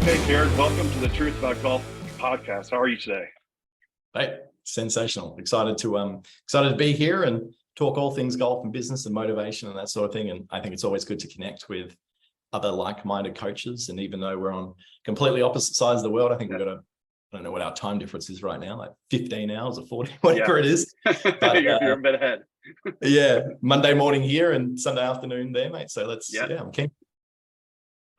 Hey, Kerrod, welcome to the Truth About Golf podcast. How are you today? Hey, sensational. Excited to be here and talk all things golf and business and motivation and that sort of thing. And I think it's always good to connect with other like-minded coaches. And even though we're on completely opposite sides of the world, I think we've got I don't know what our time difference is right now, like 15 hours or 40, whatever it is. But, you're a bit ahead. Yeah, Monday morning here and Sunday afternoon there, mate. So I'm keen.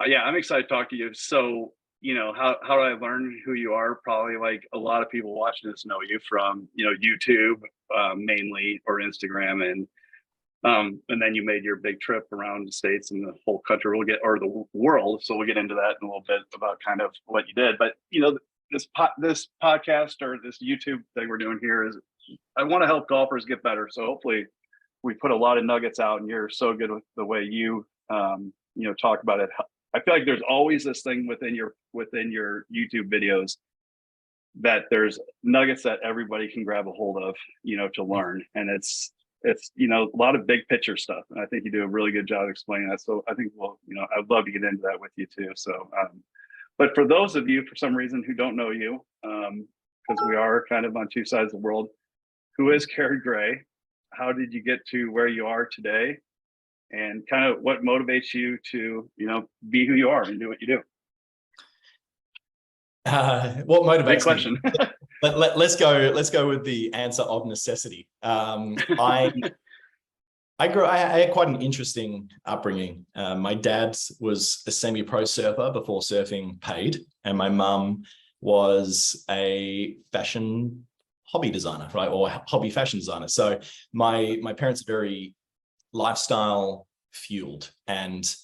I'm excited to talk to you. So, how do I learn who you are? Probably like a lot of people watching this know you from, YouTube mainly, or Instagram, and then you made your big trip around the States and the whole country. Or the world. So we'll get into that in a little bit about kind of what you did. But this podcast or this YouTube thing we're doing here is, I want to help golfers get better. So hopefully we put a lot of nuggets out, and you're so good with the way you talk about it. I feel like there's always this thing within your YouTube videos that there's nuggets that everybody can grab a hold of, to learn. And it's a lot of big picture stuff. And I think you do a really good job explaining that. So I think, I'd love to get into that with you too. So, but for those of you, for some reason, who don't know you, because we are kind of on two sides of the world, who is Kerrod Gray? How did you get to where you are today? And kind of what motivates you to, be who you are and do what you do? What motivates Big question. me? Let's go with the answer of necessity. I had quite an interesting upbringing. My dad was a semi-pro surfer before surfing paid, and my mum was a fashion hobby designer, right, or hobby fashion designer. So my parents are very lifestyle fueled, and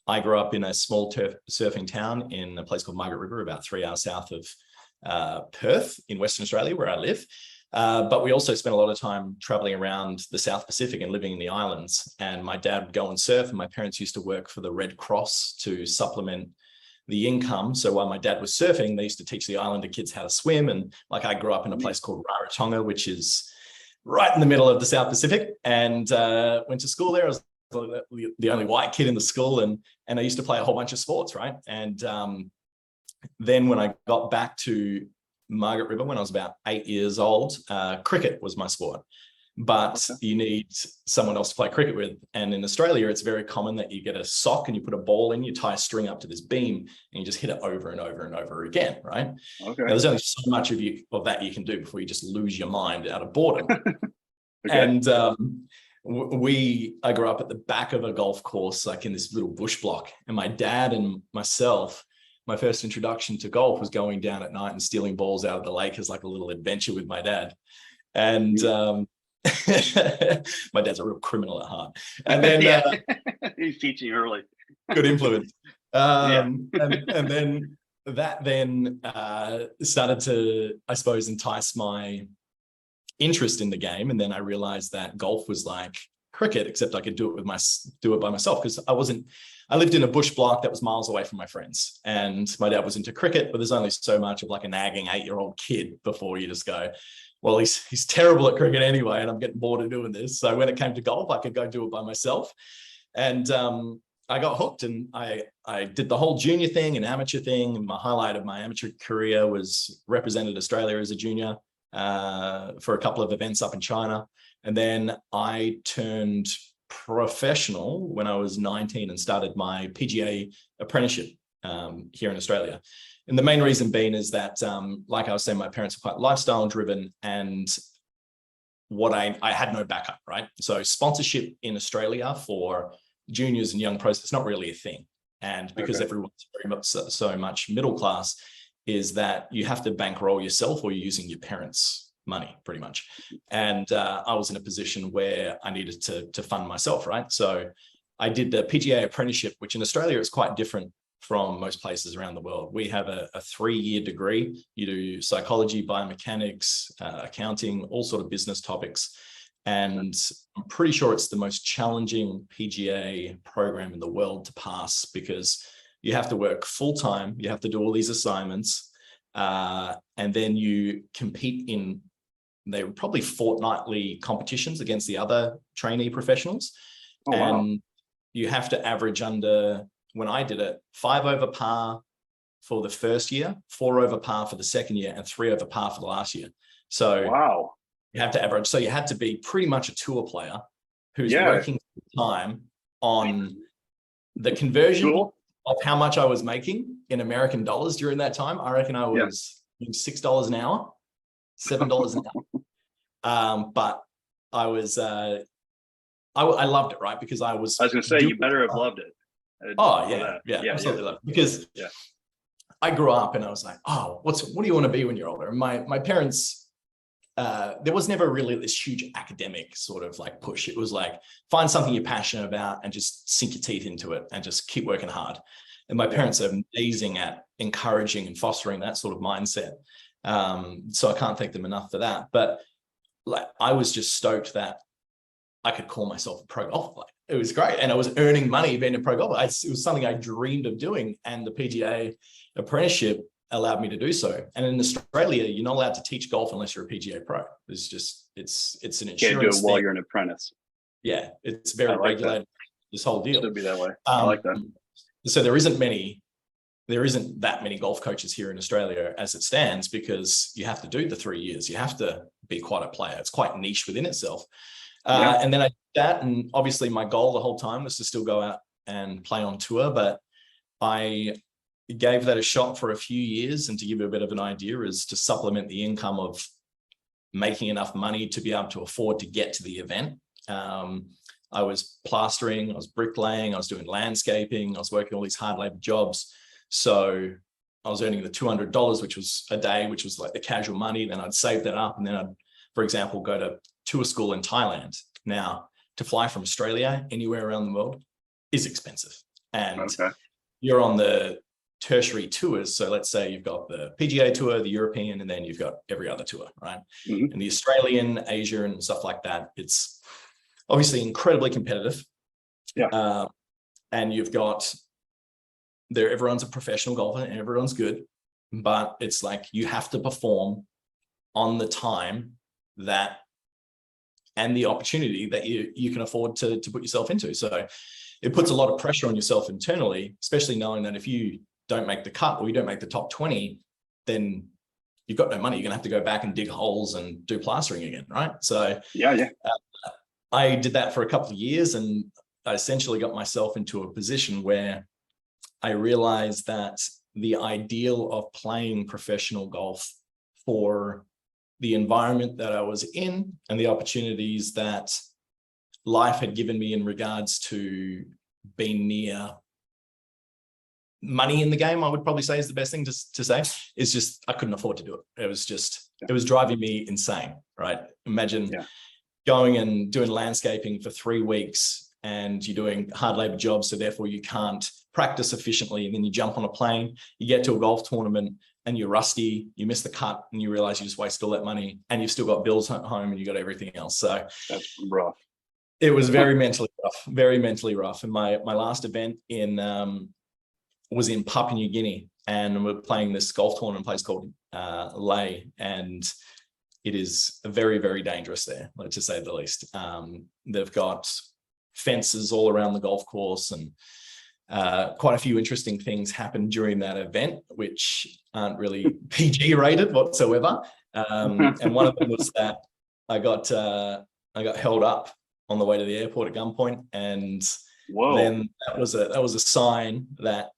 I grew up in a small surfing town in a place called Margaret River, about 3 hours south of Perth in Western Australia, where I live. But we also spent a lot of time traveling around the South Pacific and living in the islands. And my dad would go and surf, and my parents used to work for the Red Cross to supplement the income. So while my dad was surfing, they used to teach the islander kids how to swim. And like, I grew up in a place called Rarotonga, which is right in the middle of the South Pacific, and went to school there. I was the only white kid in the school, and I used to play a whole bunch of sports, right? And then when I got back to Margaret River when I was about 8 years old, cricket was my sport. But you need someone else to play cricket with. And in Australia, it's very common that you get a sock and you put a ball in, you tie a string up to this beam, and you just hit it over and over and over again, right? Okay. Now, there's only so much of that you can do before you just lose your mind out of boredom. And I grew up at the back of a golf course, like in this little bush block. And my dad and myself, my first introduction to golf was going down at night and stealing balls out of the lake as like a little adventure with my dad. And my dad's a real criminal at heart. And then he's teaching early. Good influence. And then that started to, I suppose, entice my interest in the game. And then I realized that golf was like cricket, except I could do it by myself, because I lived in a bush block that was miles away from my friends, and my dad was into cricket, but there's only so much of like a nagging 8-year-old kid before you just go, well, he's terrible at cricket anyway, and I'm getting bored of doing this. So when it came to golf, I could go do it by myself. And I got hooked, and I did the whole junior thing and amateur thing. And my highlight of my amateur career was represented Australia as a junior for a couple of events up in China. And then I turned professional when I was 19 and started my PGA apprenticeship here in Australia. And the main reason being is that, like I was saying, my parents were quite lifestyle driven, and I had no backup, right? So sponsorship in Australia for juniors and young pros, it's not really a thing. And because everyone's very much so much middle class, is that you have to bankroll yourself, or you're using your parents' money pretty much. And I was in a position where I needed to fund myself, right? So I did the PGA apprenticeship, which in Australia is quite different from most places around the world. We have a 3-year degree. You do psychology, biomechanics, accounting, all sort of business topics. And I'm pretty sure it's the most challenging PGA program in the world to pass, because you have to work full-time, you have to do all these assignments, and then you compete in, they were probably fortnightly competitions against the other trainee professionals. And you have to average under, when I did it, 5 over par, for the first year, 4 over par for the second year, and 3 over par for the last year. So wow, you have to average. So you had to be pretty much a tour player who's working time on the conversion of how much I was making in American dollars during that time. I reckon I was $6 an hour, $7 an hour. But I was, I loved it, right? Because I was going to say, you better have loved it. Oh yeah, absolutely loved it. Because I grew up and I was like, oh, what do you want to be when you're older? And my parents, there was never really this huge academic sort of like push. It was like, find something you're passionate about and just sink your teeth into it and just keep working hard. And my parents are amazing at encouraging and fostering that sort of mindset. So I can't thank them enough for that. But like, I was just stoked that I could call myself a pro golfer. Like, it was great. And I was earning money being a pro golfer. It was something I dreamed of doing. And the PGA apprenticeship allowed me to do so. And in Australia, you're not allowed to teach golf unless you're a PGA pro. It's just, it's an insurance Can't do it while thing. you're an apprentice. Yeah, it's very regulated, this whole deal. Should be that way. I like that. So there isn't that many golf coaches here in Australia as it stands, because you have to do the 3 years. You have to be quite a player. It's quite niche within itself. And then I did that, and obviously my goal the whole time was to still go out and play on tour, but I gave that a shot for a few years. And to give you a bit of an idea, is to supplement the income of making enough money to be able to afford to get to the event. I was plastering, I was bricklaying, I was doing landscaping, I was working all these hard labor jobs. So I was earning the $200, which was a day, which was like the casual money. Then I'd save that up, and then I'd, for example, go to tour school in Thailand. Now, to fly from Australia anywhere around the world is expensive. And you're on the tertiary tours. So let's say you've got the PGA tour, the European, and then you've got every other tour, right? And the Australian, Asia, and stuff like that. It's obviously incredibly competitive. And you've got there, everyone's a professional golfer and everyone's good, but it's like you have to perform on the time that and the opportunity that you can afford to put yourself into. So it puts a lot of pressure on yourself internally, especially knowing that if you don't make the cut or you don't make the top 20, then you've got no money. You're gonna have to go back and dig holes and do plastering again, right? So I did that for a couple of years, and I essentially got myself into a position where I realized that the ideal of playing professional golf for the environment that I was in and the opportunities that life had given me in regards to being near money in the game, I would probably say is the best thing to say, is just, I couldn't afford to do it. It was just, it was driving me insane, right? Imagine going and doing landscaping for 3 weeks and you're doing hard labor jobs, so therefore you can't practice efficiently, and then you jump on a plane, you get to a golf tournament and you're rusty, you miss the cut, and you realize you just wasted all that money, and you've still got bills at home and you got everything else. So that's rough. It was very mentally rough. And my last event was in Papua New Guinea, and we're playing this golf tournament place called Lay, and it is very, very dangerous there, to say the least. They've got fences all around the golf course, and quite a few interesting things happened during that event, which aren't really PG rated whatsoever. And one of them was that I got held up on the way to the airport at gunpoint, and then that was a sign that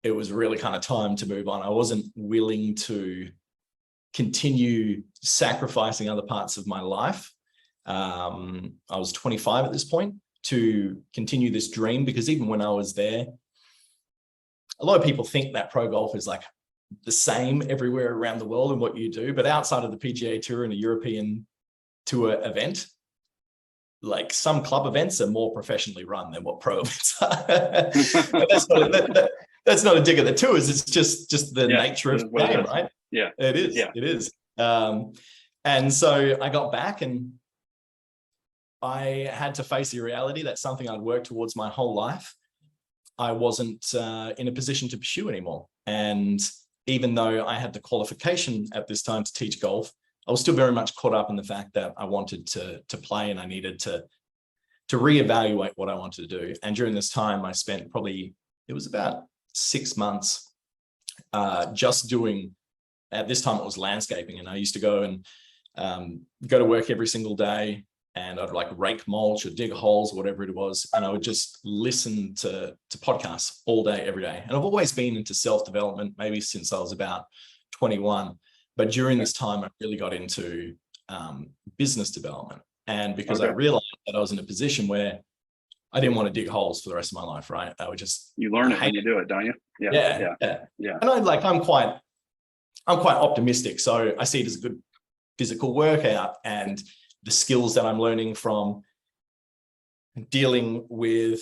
it was really kind of time to move on. I wasn't willing to continue sacrificing other parts of my life. I was 25 at this point, to continue this dream, because even when I was there, a lot of people think that pro golf is like the same everywhere around the world in what you do, but outside of the PGA Tour and a European Tour event, like some club events are more professionally run than what pro events are. That's not a dig at the tours. It's just the nature of the game, right? Yeah, it is. Yeah. It is. And so I got back, and I had to face the reality that something I'd worked towards my whole life, I wasn't in a position to pursue anymore. And even though I had the qualification at this time to teach golf, I was still very much caught up in the fact that I wanted to play, and I needed to reevaluate what I wanted to do. And during this time, I spent probably, it was about 6 months just doing, at this time it was landscaping, and I used to go and go to work every single day, and I'd like rake mulch or dig holes, whatever it was. And I would just listen to podcasts all day, every day. And I've always been into self-development, maybe since I was about 21. But during this time, I really got into business development. And because I realized that I was in a position where I didn't want to dig holes for the rest of my life, right? I would just, you learn it when you do it, don't you? Yeah. And I'm quite optimistic. So I see it as a good physical workout, and the skills that I'm learning from dealing with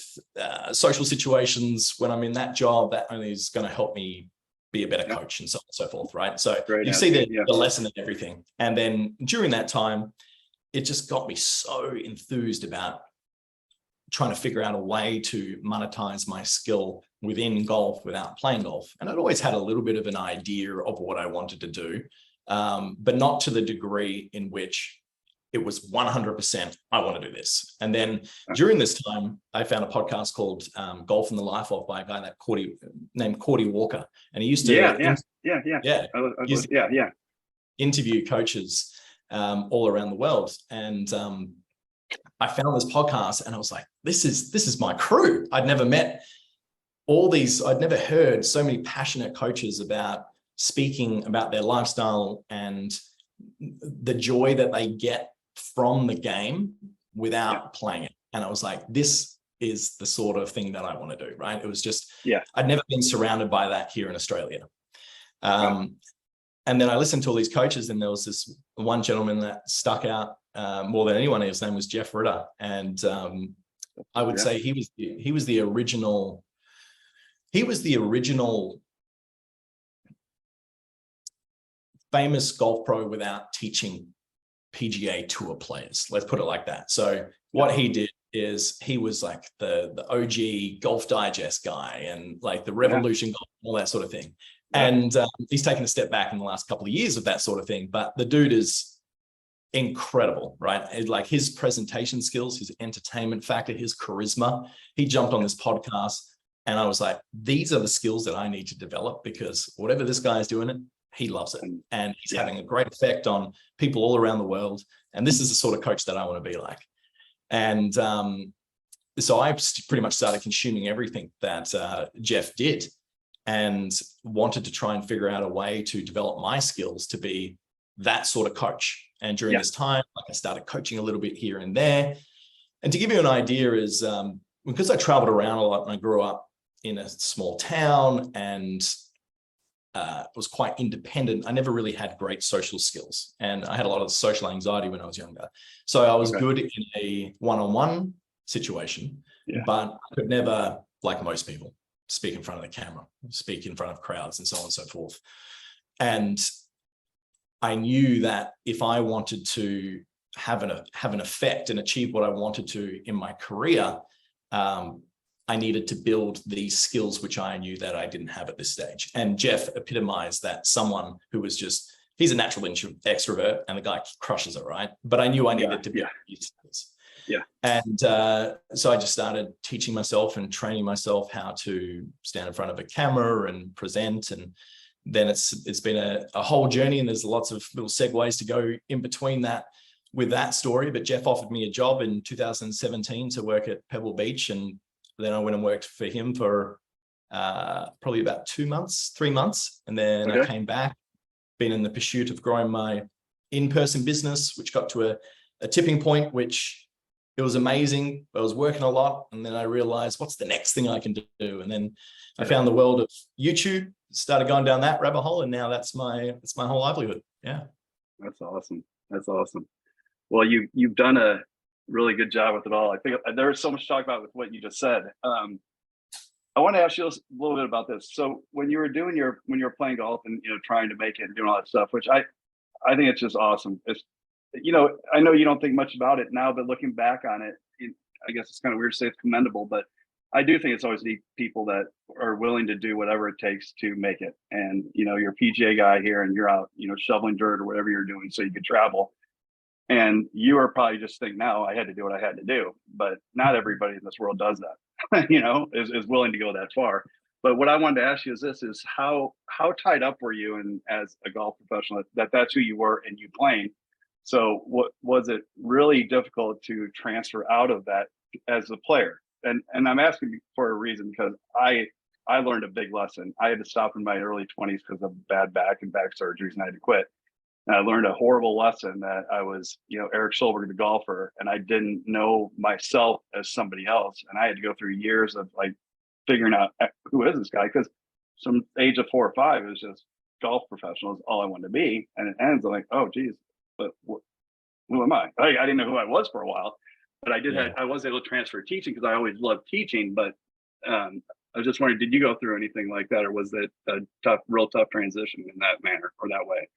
social situations when I'm in that job, that only is going to help me be a better coach, and so on and so forth, right? So you see the lesson in everything. And then during that time, it just got me so enthused about trying to figure out a way to monetize my skill within golf without playing golf. And I'd always had a little bit of an idea of what I wanted to do, but not to the degree in which it was 100%, I want to do this. And then during this time, I found a podcast called Golf and the Life Of by a guy named Cordy Walker. And he used to interview coaches all around the world. And I found this podcast and I was like, this is my crew. I'd never heard so many passionate coaches about speaking about their lifestyle and the joy that they get from the game without playing it. And I was like, this is the sort of thing that I want to do, right? It was just, I'd never been surrounded by that here in Australia. And then I listened to all these coaches, and there was this one gentleman that stuck out more than anyone. His name was Jeff Ritter. And I would say he was the original famous golf pro without teaching PGA Tour players. Let's put it like that. So what he did is he was like the OG Golf Digest guy, and like the Revolution Golf, all that sort of thing. And he's taken a step back in the last couple of years of that sort of thing. But the dude is incredible, right? Like his presentation skills, his entertainment factor, his charisma. He jumped on this podcast, and I was like, these are the skills that I need to develop, because whatever this guy is doing, he loves it. And he's having a great effect on people all around the world. And this is the sort of coach that I want to be like. And so I pretty much started consuming everything that Jeff did, and wanted to try and figure out a way to develop my skills to be that sort of coach. And during this time, like I started coaching a little bit here and there. And to give you an idea is because I traveled around a lot and I grew up in a small town and was quite independent, I never really had great social skills. And I had a lot of social anxiety when I was younger. So I was good in a one-on-one situation, but I could never, like most people, speak in front of the camera, speak in front of crowds, and so on and so forth. And I knew that if I wanted to have an effect and achieve what I wanted to in my career, I needed to build these skills, which I knew that I didn't have at this stage. And Jeff epitomized that, someone who was just, he's a natural extrovert and the guy crushes it, right? But I knew I needed to build these skills. And so I just started teaching myself and training myself how to stand in front of a camera and present. And then it's been a whole journey, and there's lots of little segues to go in between that with that story. But Jeff offered me a job in 2017 to work at Pebble Beach, and then I went and worked for him for probably about 3 months. And then I came back, been in the pursuit of growing my in-person business, which got to a tipping point, which it was amazing. I was working a lot. And then I realized, what's the next thing I can do? And then I found the world of YouTube, started going down that rabbit hole. And now that's my whole livelihood. Yeah. That's awesome. That's awesome. Well, you've done a really good job with it all. I think there was so much to talk about with what you just said. I want to ask you a little bit about this. So when you were playing golf and trying to make it and doing all that stuff, which I think it's just awesome. It's I know you don't think much about it now, but looking back on it, I guess it's kind of weird to say it's commendable, but I do think it's always neat people that are willing to do whatever it takes to make it. And you're a PGA guy here, and you're out shoveling dirt or whatever you're doing so you could travel. And you are probably just thinking, now I had to do what I had to do, but not everybody in this world does that, is willing to go that far. But what I wanted to ask you is this: is how tied up were you in as a golf professional that's who you were and you playing? So what was it really difficult to transfer out of that as a player? And I'm asking you for a reason, because I learned a big lesson. I had to stop in my early 20s because of bad back and back surgeries, and I had to quit. And I learned a horrible lesson that I was, Erik Schjolberg, the golfer, and I didn't know myself as somebody else. And I had to go through years of like figuring out who is this guy, because from age of 4 or 5, it was just golf professional is all I wanted to be. And it ends, I'm like, oh, geez, but who am I? I didn't know who I was for a while, but I was able to transfer teaching because I always loved teaching. But I was just wondering, did you go through anything like that, or was it a real tough transition in that manner or that way?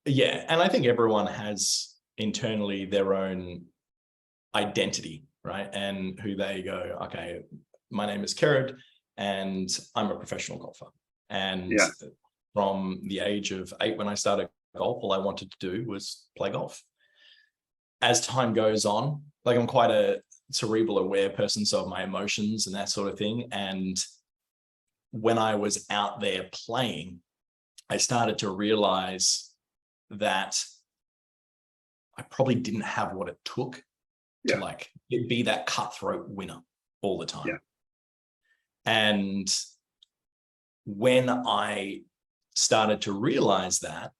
Yeah, and I think everyone has internally their own identity, right? And who they go, okay, my name is Kerrod and I'm a professional golfer. And from the age of 8, when I started golf, all I wanted to do was play golf. As time goes on, like, I'm quite a cerebral aware person, so of my emotions and that sort of thing. And when I was out there playing, I started to realize that I probably didn't have what it took to like be that cutthroat winner all the time. And when I started to realize that,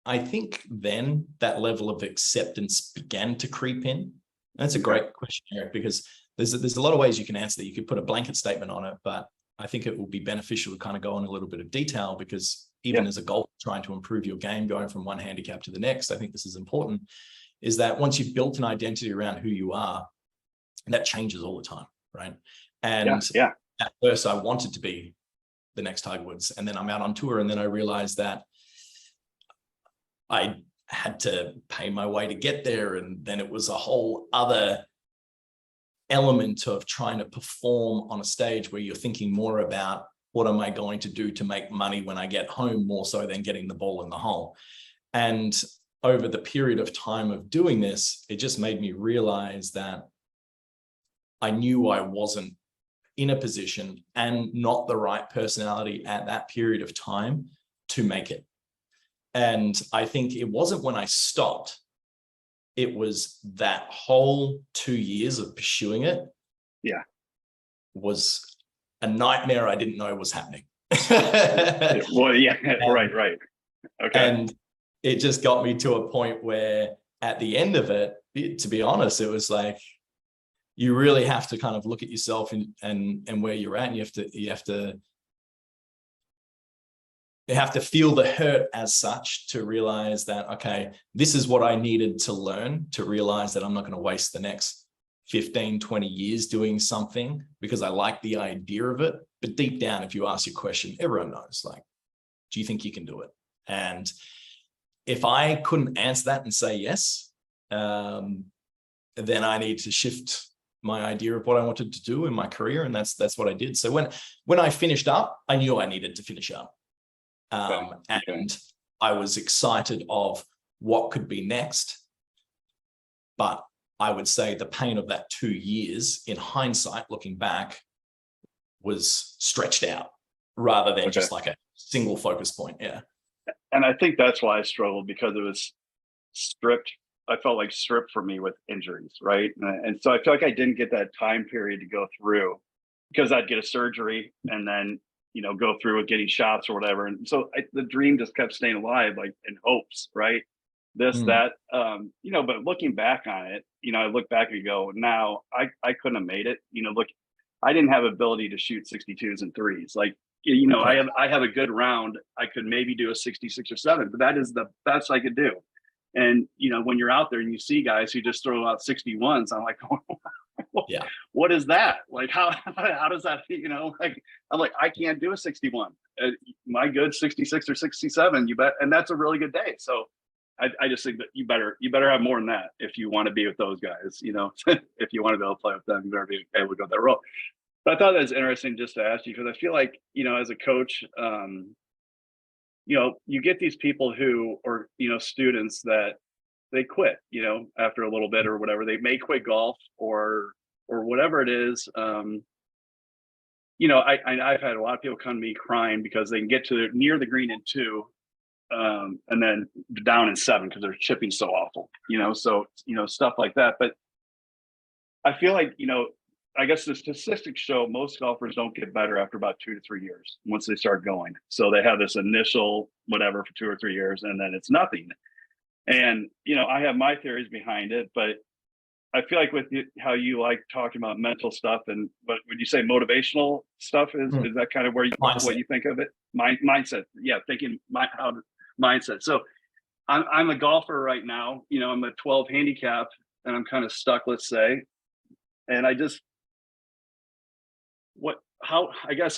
I think then that level of acceptance began to creep in. That's a great question, Eric, because there's a lot of ways you can answer that. You could put a blanket statement on it, but I think it will be beneficial to kind of go in a little bit of detail, because even as a golfer trying to improve your game, going from one handicap to the next, I think this is important, is that once you've built an identity around who you are, that changes all the time, right? And at first I wanted to be the next Tiger Woods, and then I'm out on tour, and then I realized that I had to pay my way to get there, and then it was a whole other element of trying to perform on a stage where you're thinking more about what am I going to do to make money when I get home, more so than getting the ball in the hole. And over the period of time of doing this, it just made me realize that I knew I wasn't in a position and not the right personality at that period of time to make it. And I think it wasn't when I stopped, it was that whole 2 years of pursuing it. Was a nightmare I didn't know was happening. Well, right. Okay. And it just got me to a point where at the end of it, to be honest, it was like, you really have to kind of look at yourself and where you're at, and you have to feel the hurt as such to realize that, okay, this is what I needed to learn to realize that I'm not going to waste the next 15, 20 years doing something because I like the idea of it. But deep down, if you ask your question, everyone knows, like, do you think you can do it? And if I couldn't answer that and say yes, then I need to shift my idea of what I wanted to do in my career. And that's what I did. So when I finished up, I knew I needed to finish up. And I was excited of what could be next. But I would say the pain of that 2 years, in hindsight, looking back, was stretched out rather than just like a single focus point. Yeah. And I think that's why I struggled, because it was stripped. I felt like stripped for me with injuries, right? And so I feel like I didn't get that time period to go through, because I'd get a surgery and then, go through with getting shots or whatever. And so the dream just kept staying alive, like in hopes, right? That, but looking back on it, I look back and go, now I couldn't have made it. Look, I didn't have ability to shoot 62s and threes. Like, I have a good round. I could maybe do a 66 or 7, but that is the best I could do. And, when you're out there and you see guys who just throw out 61s, I'm like, what is that? Like, how does that, like, I'm like, I can't do a 61. My good 66 or 67, you bet. And that's a really good day. So I just think that you better have more than that if you want to be with those guys, if you want to be able to play with them, you better be able to go that role. But I thought that was interesting just to ask you, because I feel like, as a coach, you get these people or students that they quit, after a little bit or whatever. They may quit golf or whatever it is. I've had a lot of people come to me crying because they can get to near the green in 2, and then down in 7 because they're chipping so awful, so, stuff like that. But I feel like, I guess the statistics show most golfers don't get better after about 2 to 3 years once they start going. So they have this initial whatever for 2 or 3 years, and then it's nothing. And, I have my theories behind it, but I feel like with how you like talking about mental stuff, but would you say motivational stuff is that kind of where what you think of it? Mindset. Yeah. Mindset. So I'm a golfer right now, I'm a 12 handicap and I'm kind of stuck, let's say. And I guess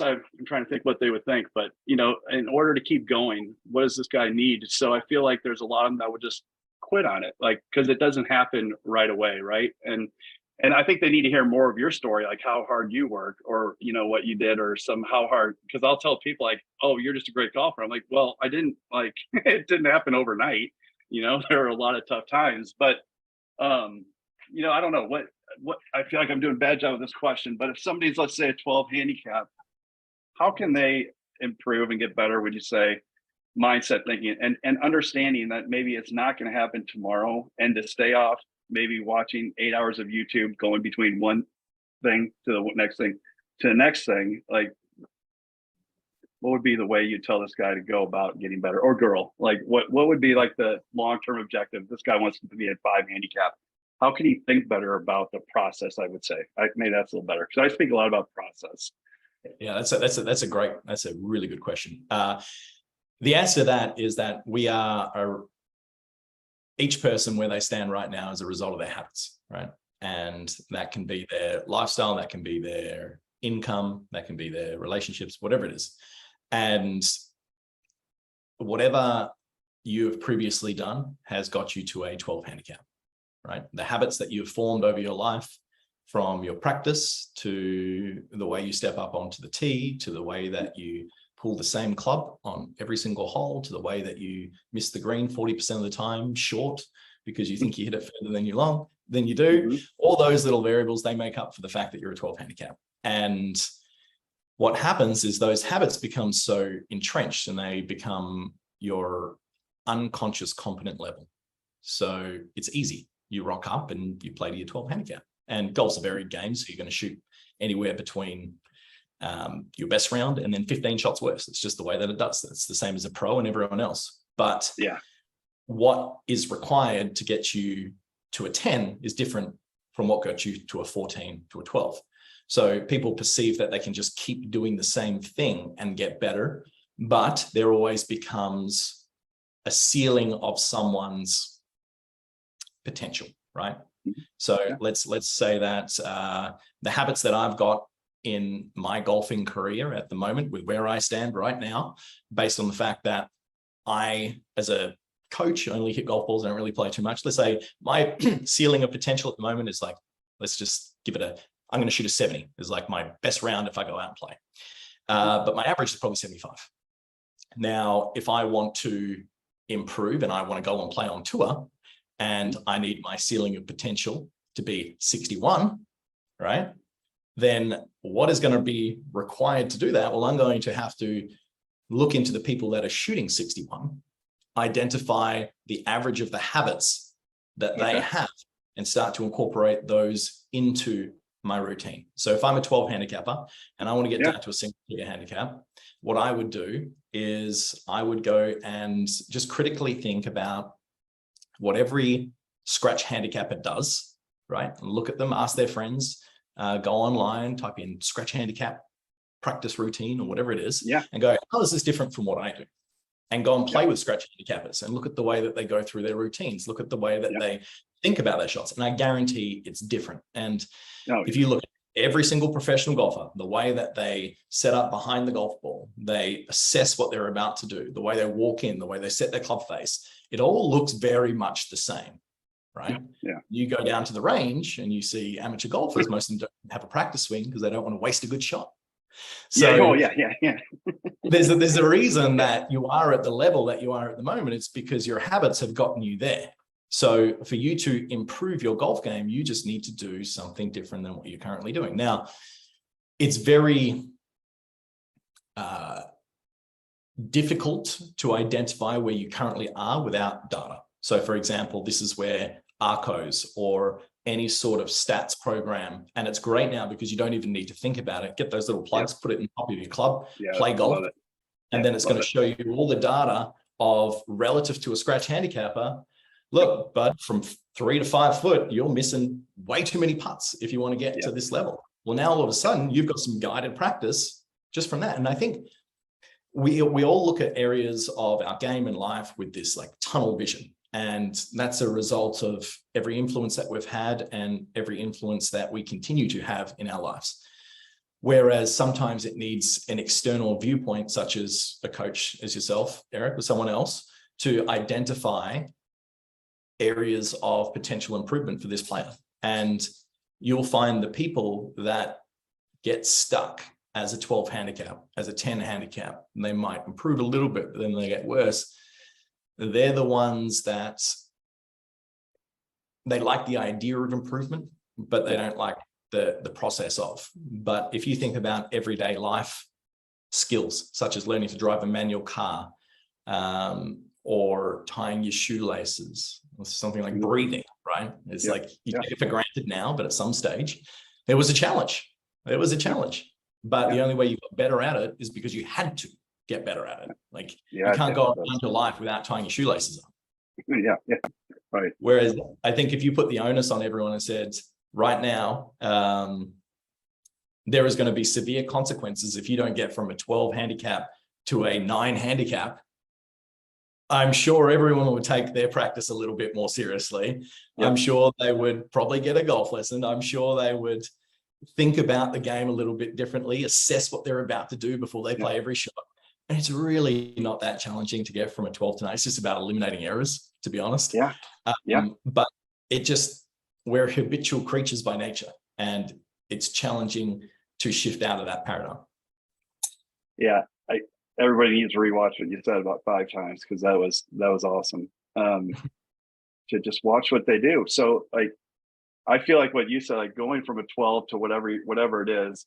I'm trying to think what they would think, but in order to keep going, what does this guy need? So I feel like there's a lot of them that would just quit on it, like, because it doesn't happen right away, right? And I think they need to hear more of your story, like how hard you work, or what you did, or how hard. Because I'll tell people like, oh, you're just a great golfer. I'm like, well, I didn't like it didn't happen overnight. There were a lot of tough times, but I don't know what I feel like I'm doing a bad job with this question, but if somebody's, let's say, a 12 handicap, how can they improve and get better, would you say? Mindset thinking and understanding that maybe it's not going to happen tomorrow, and to stay off maybe watching 8 hours of YouTube, going between one thing to the next thing to the next thing. Like, what would be the way you tell this guy to go about getting better, or girl? Like, what would be like the long-term objective? This guy wants to be at 5 handicap. How can he think better about the process? I would say maybe that's a little better, because I speak a lot about process. Yeah, that's a really good question. The answer to that is that we are each person where they stand right now as a result of their habits, right? And that can be their lifestyle, that can be their income, that can be their relationships, whatever it is. And whatever you have previously done has got you to a 12 handicap, right? The habits that you've formed over your life, from your practice to the way you step up onto the tee, to the way that you pull the same club on every single hole, to the way that you miss the green 40% of the time short because you think you hit it further than you do. All those little variables, they make up for the fact that you're a 12 handicap. And what happens is those habits become so entrenched and they become your unconscious competent level. So it's easy. You rock up and you play to your 12 handicap. And golf's a varied game, so you're going to shoot anywhere between your best round and then 15 shots worse. It's just the way that it does. It's the same as a pro and everyone else. But what is required to get you to a 10 is different from what got you to a 14 to a 12. So people perceive that they can just keep doing the same thing and get better, but there always becomes a ceiling of someone's potential, right? So let's say that the habits that I've got in my golfing career at the moment, with where I stand right now, based on the fact that I, as a coach, only hit golf balls, I don't really play too much. Let's say my ceiling of potential at the moment is like, let's just give it I'm going to shoot a 70 is like my best round if I go out and play. But my average is probably 75. Now, if I want to improve and I want to go and play on tour, and I need my ceiling of potential to be 61, right? Then what is going to be required to do that? Well, I'm going to have to look into the people that are shooting 61, identify the average of the habits that they have, and start to incorporate those into my routine. So if I'm a 12 handicapper and I want to get down to a single figure handicap, what I would do is I would go and just critically think about what every scratch handicapper does, right? And look at them, ask their friends, go online, type in scratch handicap practice routine or whatever it is, and go, how is this different from what I do? And go and play with scratch handicappers and look at the way that they go through their routines, look at the way that they think about their shots. And I guarantee it's different. And if you look at every single professional golfer, the way that they set up behind the golf ball, they assess what they're about to do, the way they walk in, the way they set their club face, it all looks very much the same, right? You go down to the range and you see amateur golfers, most of them don't have a practice swing because they don't want to waste a good shot. So there's a reason that you are at the level that you are at the moment. It's because your habits have gotten you there. So for you to improve your golf game, you just need to do something different than what you're currently doing. Now, it's very difficult to identify where you currently are without data. So for example, this is where ARCOs or any sort of stats program, and it's great now because you don't even need to think about it. Get those little plugs, put it in the top of your club, play golf, and then it's going to show you all the data of relative to a scratch handicapper. Look, bud, from 3 to 5 foot, you're missing way too many putts if you want to get to this level. Well, now all of a sudden you've got some guided practice just from that. And I think we all look at areas of our game and life with this like tunnel vision. And that's a result of every influence that we've had and every influence that we continue to have in our lives. Whereas sometimes it needs an external viewpoint, such as a coach as yourself, Erik, or someone else, to identify areas of potential improvement for this player. And you'll find the people that get stuck as a 12 handicap, as a 10 handicap, and they might improve a little bit, but then they get worse. They're the ones that they like the idea of improvement, but they don't like the process of. But if you think about everyday life skills, such as learning to drive a manual car, or tying your shoelaces, or something like breathing, right? It's like you take it for granted now, but at some stage, it was a challenge. It was a challenge. But the only way you got better at it is because you had to get better at it. Like you can't go on your life without tying your shoelaces up. Right. Whereas I think if you put the onus on everyone and said, right now, there is going to be severe consequences if you don't get from a 12 handicap to a 9 handicap, I'm sure everyone would take their practice a little bit more seriously. I'm sure they would probably get a golf lesson. I'm sure they would think about the game a little bit differently, assess what they're about to do before they play every shot. And it's really not that challenging to get from a 12 to 9. It's just about eliminating errors, to be honest. But it just, we're habitual creatures by nature, and it's challenging to shift out of that paradigm. Everybody needs to rewatch what you said about 5 times, because that was awesome. To just watch what they do. So like, I feel like what you said, like going from a 12 to whatever it is,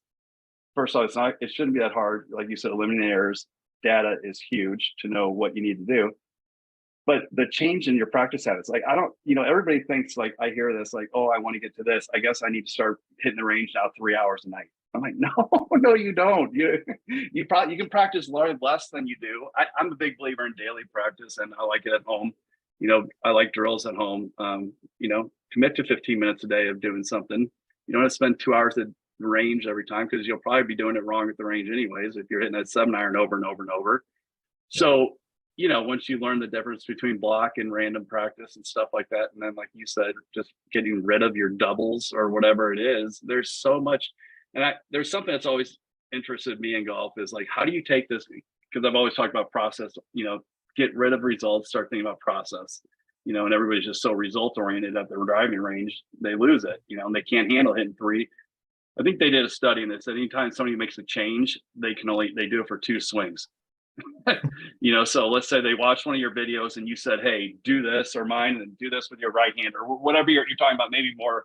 first of all, it shouldn't be that hard. Like you said, eliminating errors, data is huge to know what you need to do. But the change in your practice habits, like everybody thinks, like, I hear this, like, oh, I want to get to this, I guess I need to start hitting the range now 3 hours a night. I'm like, no, you don't. You can practice less than you do. I'm a big believer in daily practice, and I like it at home. I like drills at home. Commit to 15 minutes a day of doing something. You don't have to spend 2 hours at the range every time, because you'll probably be doing it wrong at the range anyways if you're hitting that 7-iron over and over and over. So, once you learn the difference between block and random practice and stuff like that, and then like you said, just getting rid of your doubles or whatever it is, there's so much. And there's something that's always interested me in golf is like, how do you take this? Because I've always talked about process, get rid of results, start thinking about process, and everybody's just so result oriented at their driving range, they lose it, and they can't handle hitting 3. I think they did a study and they said anytime somebody makes a change, they do it for 2 swings. So let's say they watched one of your videos and you said, hey, do this, or mine, and do this with your right hand, or whatever you're talking about, maybe more,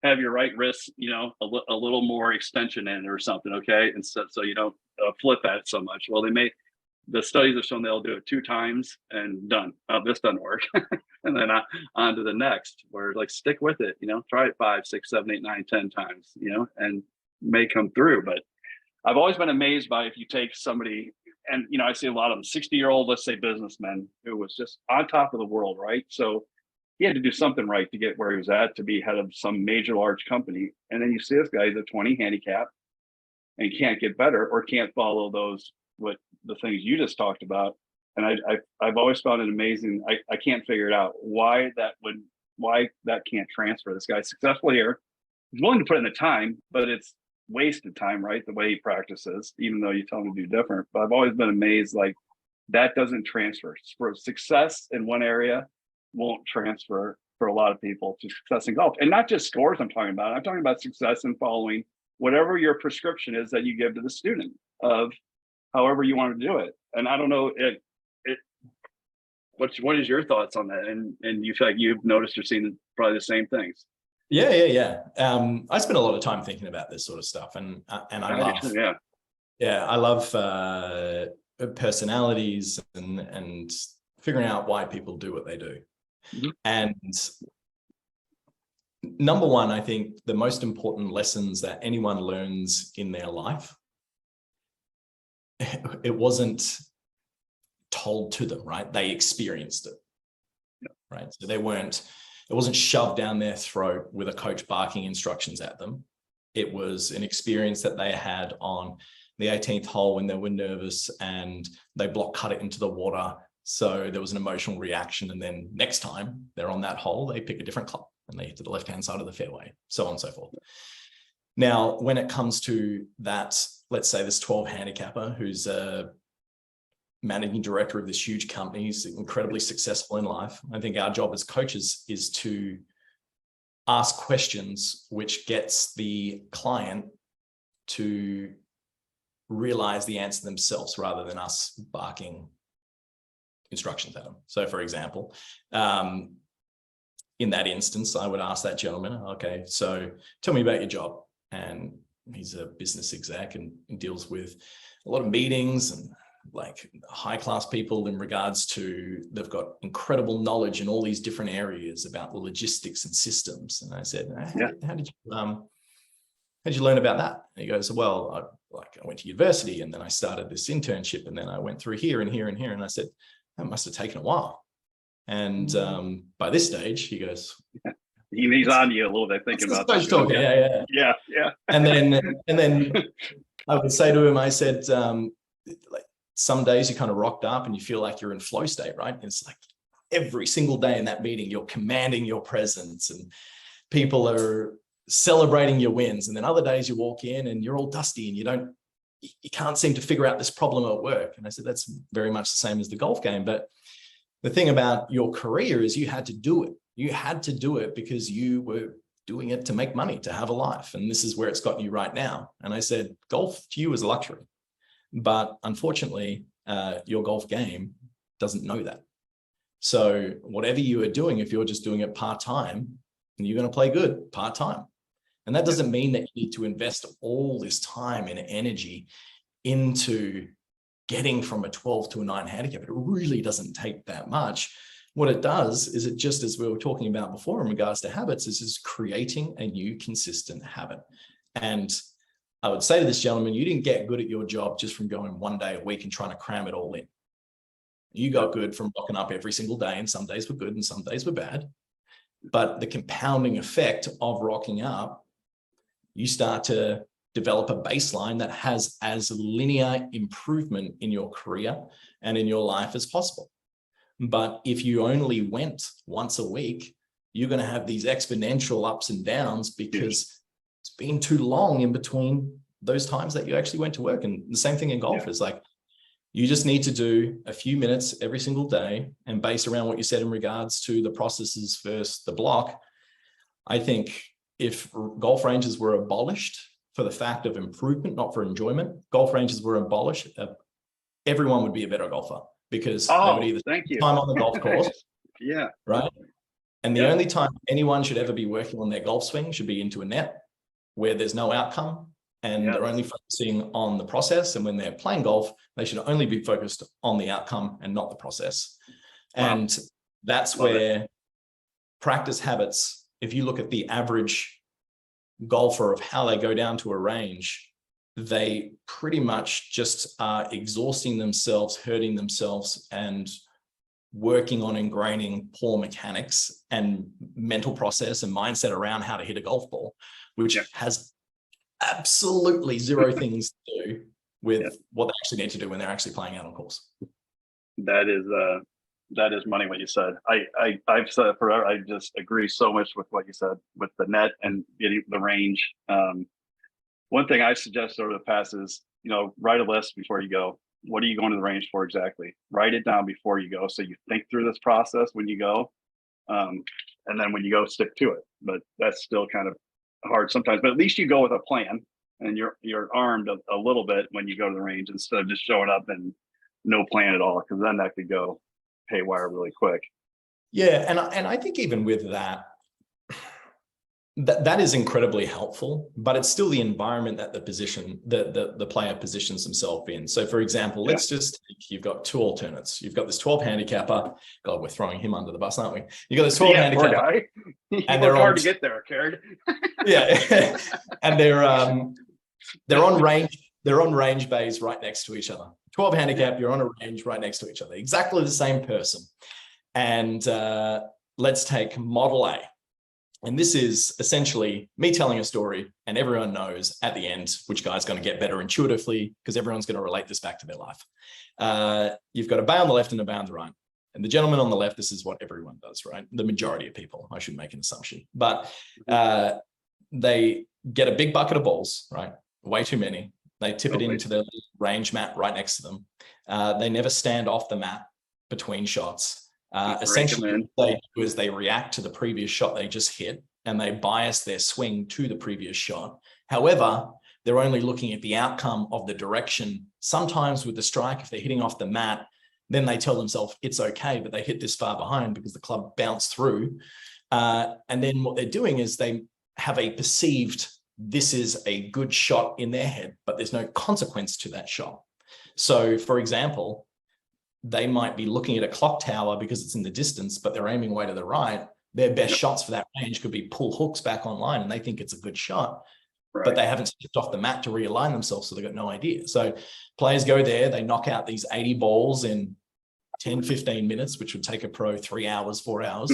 have your right wrist, a little more extension in it or something. Okay. And so you don't flip at it so much. Well, the studies have shown they'll do it 2 times and done. Oh, this doesn't work. And then on to the next, where like, stick with it, try it 5, 6, 7, 8, 9, 10 times, and may come through. But I've always been amazed by, if you take somebody, and I see a lot of them, 60-year-old, let's say businessmen, who was just on top of the world, right? So he had to do something right to get where he was at, to be head of some major large company. And then you see this guy, he's a 20 handicap, and he can't get better, or can't follow the things you just talked about. And I've always found it amazing. I can't figure it out why that can't transfer. This guy's successful here. He's willing to put in the time, but it's wasted time, right? The way he practices, even though you tell him to do different. But I've always been amazed, like, that doesn't transfer. For success in one area won't transfer for a lot of people to success in golf. And not just scores I'm talking about success in following whatever your prescription is that you give to the student, of however you want to do it. And I don't know, what is your thoughts on that? And you feel like you've noticed or seen probably the same things? Yeah. I spend a lot of time thinking about this sort of stuff, and I laugh. Yeah, I love personalities and figuring out why people do what they do. Mhm. And number one, I think the most important lessons that anyone learns in their life, it wasn't told to them, right? They experienced it, right? So it wasn't shoved down their throat with a coach barking instructions at them. It was an experience that they had on the 18th hole when they were nervous and they block cut it into the water. So there was an emotional reaction. And then next time they're on that hole, they pick a different club and they hit to the left-hand side of the fairway, so on and so forth. Now, when it comes to that, let's say this 12 handicapper who's a managing director of this huge company, he's incredibly successful in life. I think our job as coaches is to ask questions which gets the client to realize the answer themselves rather than us barking instructions at them. So for example, in that instance, I would ask that gentleman, okay, so tell me about your job. And he's a business exec and deals with a lot of meetings and like high-class people in regards to, they've got incredible knowledge in all these different areas about the logistics and systems. And I said, how did you learn about that? And he goes, well, I went to university and then I started this internship and then I went through here and here and here. And I said, that must have taken a while. And by this stage, he goes, he's on you a little bit thinking about that. Talking. Yeah. And then I would say to him, I said, like some days you kind of rocked up and you feel like you're in flow state, right? And it's like every single day in that meeting, you're commanding your presence and people are celebrating your wins. And then other days you walk in and you're all dusty and you can't seem to figure out this problem at work. And I said, that's very much the same as the golf game. But the thing about your career is you had to do it. You had to do it because you were doing it to make money, to have a life. And this is where it's got you right now. And I said, golf to you is a luxury. But unfortunately, your golf game doesn't know that. So whatever you are doing, if you're just doing it part-time, you're going to play good part-time. And that doesn't mean that you need to invest all this time and energy into getting from a 12 to a 9 handicap. It really doesn't take that much. What it does is it just, as we were talking about before in regards to habits, is just creating a new consistent habit. And I would say to this gentleman, you didn't get good at your job just from going one day a week and trying to cram it all in. You got good from rocking up every single day, and some days were good and some days were bad. But the compounding effect of rocking up, you start to develop a baseline that has as linear improvement in your career and in your life as possible. But if you only went once a week, you're going to have these exponential ups and downs because it's been too long in between those times that you actually went to work. And the same thing in golf is like, you just need to do a few minutes every single day, and based around what you said in regards to the processes versus the block. I think if golf ranges were abolished for the fact of improvement, not for enjoyment, golf ranges were abolished, everyone would be a better golfer because they would either spend time on the golf course, right? And the only time anyone should ever be working on their golf swing should be into a net where there's no outcome and they're only focusing on the process. And when they're playing golf, they should only be focused on the outcome and not the process. And that's where practice habits, if you look at the average golfer of how they go down to a range, they pretty much just are exhausting themselves, hurting themselves, and working on ingraining poor mechanics and mental process and mindset around how to hit a golf ball, which has absolutely zero things to do with what they actually need to do when they're actually playing out on course. That is money what you said. I've said it forever. I just agree so much with what you said with the net and getting the range. One thing I suggest over the past is, write a list before you go. What are you going to the range for exactly? Write it down before you go, so you think through this process when you go, and then when you go, stick to it. But that's still kind of hard sometimes. But at least you go with a plan, and you're armed a little bit when you go to the range instead of just showing up and no plan at all, because then that could go haywire really quick. Yeah, and I think even with that, that is incredibly helpful, but it's still the environment that the player positions himself in. So for example, let's just take, you've got two alternates. You've got this 12 handicapper. God, we're throwing him under the bus, aren't we? You've got this 12 handicapper. Poor guy. And they're hard to get there, Kerrod. Yeah. And they're on range. They're on range bays right next to each other. 12 handicap, you're on a range right next to each other. Exactly the same person. And let's take model A. And this is essentially me telling a story, and everyone knows at the end which guy's going to get better intuitively, because everyone's going to relate this back to their life. You've got a bay on the left and a bay on the right. And the gentleman on the left, this is what everyone does, right? The majority of people, I shouldn't make an assumption, but they get a big bucket of balls, right? Way too many. They tip it into the range mat right next to them. They never stand off the mat between shots. Essentially, what they do is they react to the previous shot they just hit, and they bias their swing to the previous shot. However, they're only looking at the outcome of the direction. Sometimes with the strike, if they're hitting off the mat, then they tell themselves it's okay, but they hit this far behind because the club bounced through. And then what they're doing is they have a perceived, this is a good shot in their head, but there's no consequence to that shot. So for example, they might be looking at a clock tower because it's in the distance, but they're aiming way to the right. Their best shots for that range could be pull hooks back online, and they think it's a good shot, but they haven't stepped off the mat to realign themselves, so they've got no idea. So players go there, they knock out these 80 balls in 10, 15 minutes, which would take a pro 3 hours, 4 hours.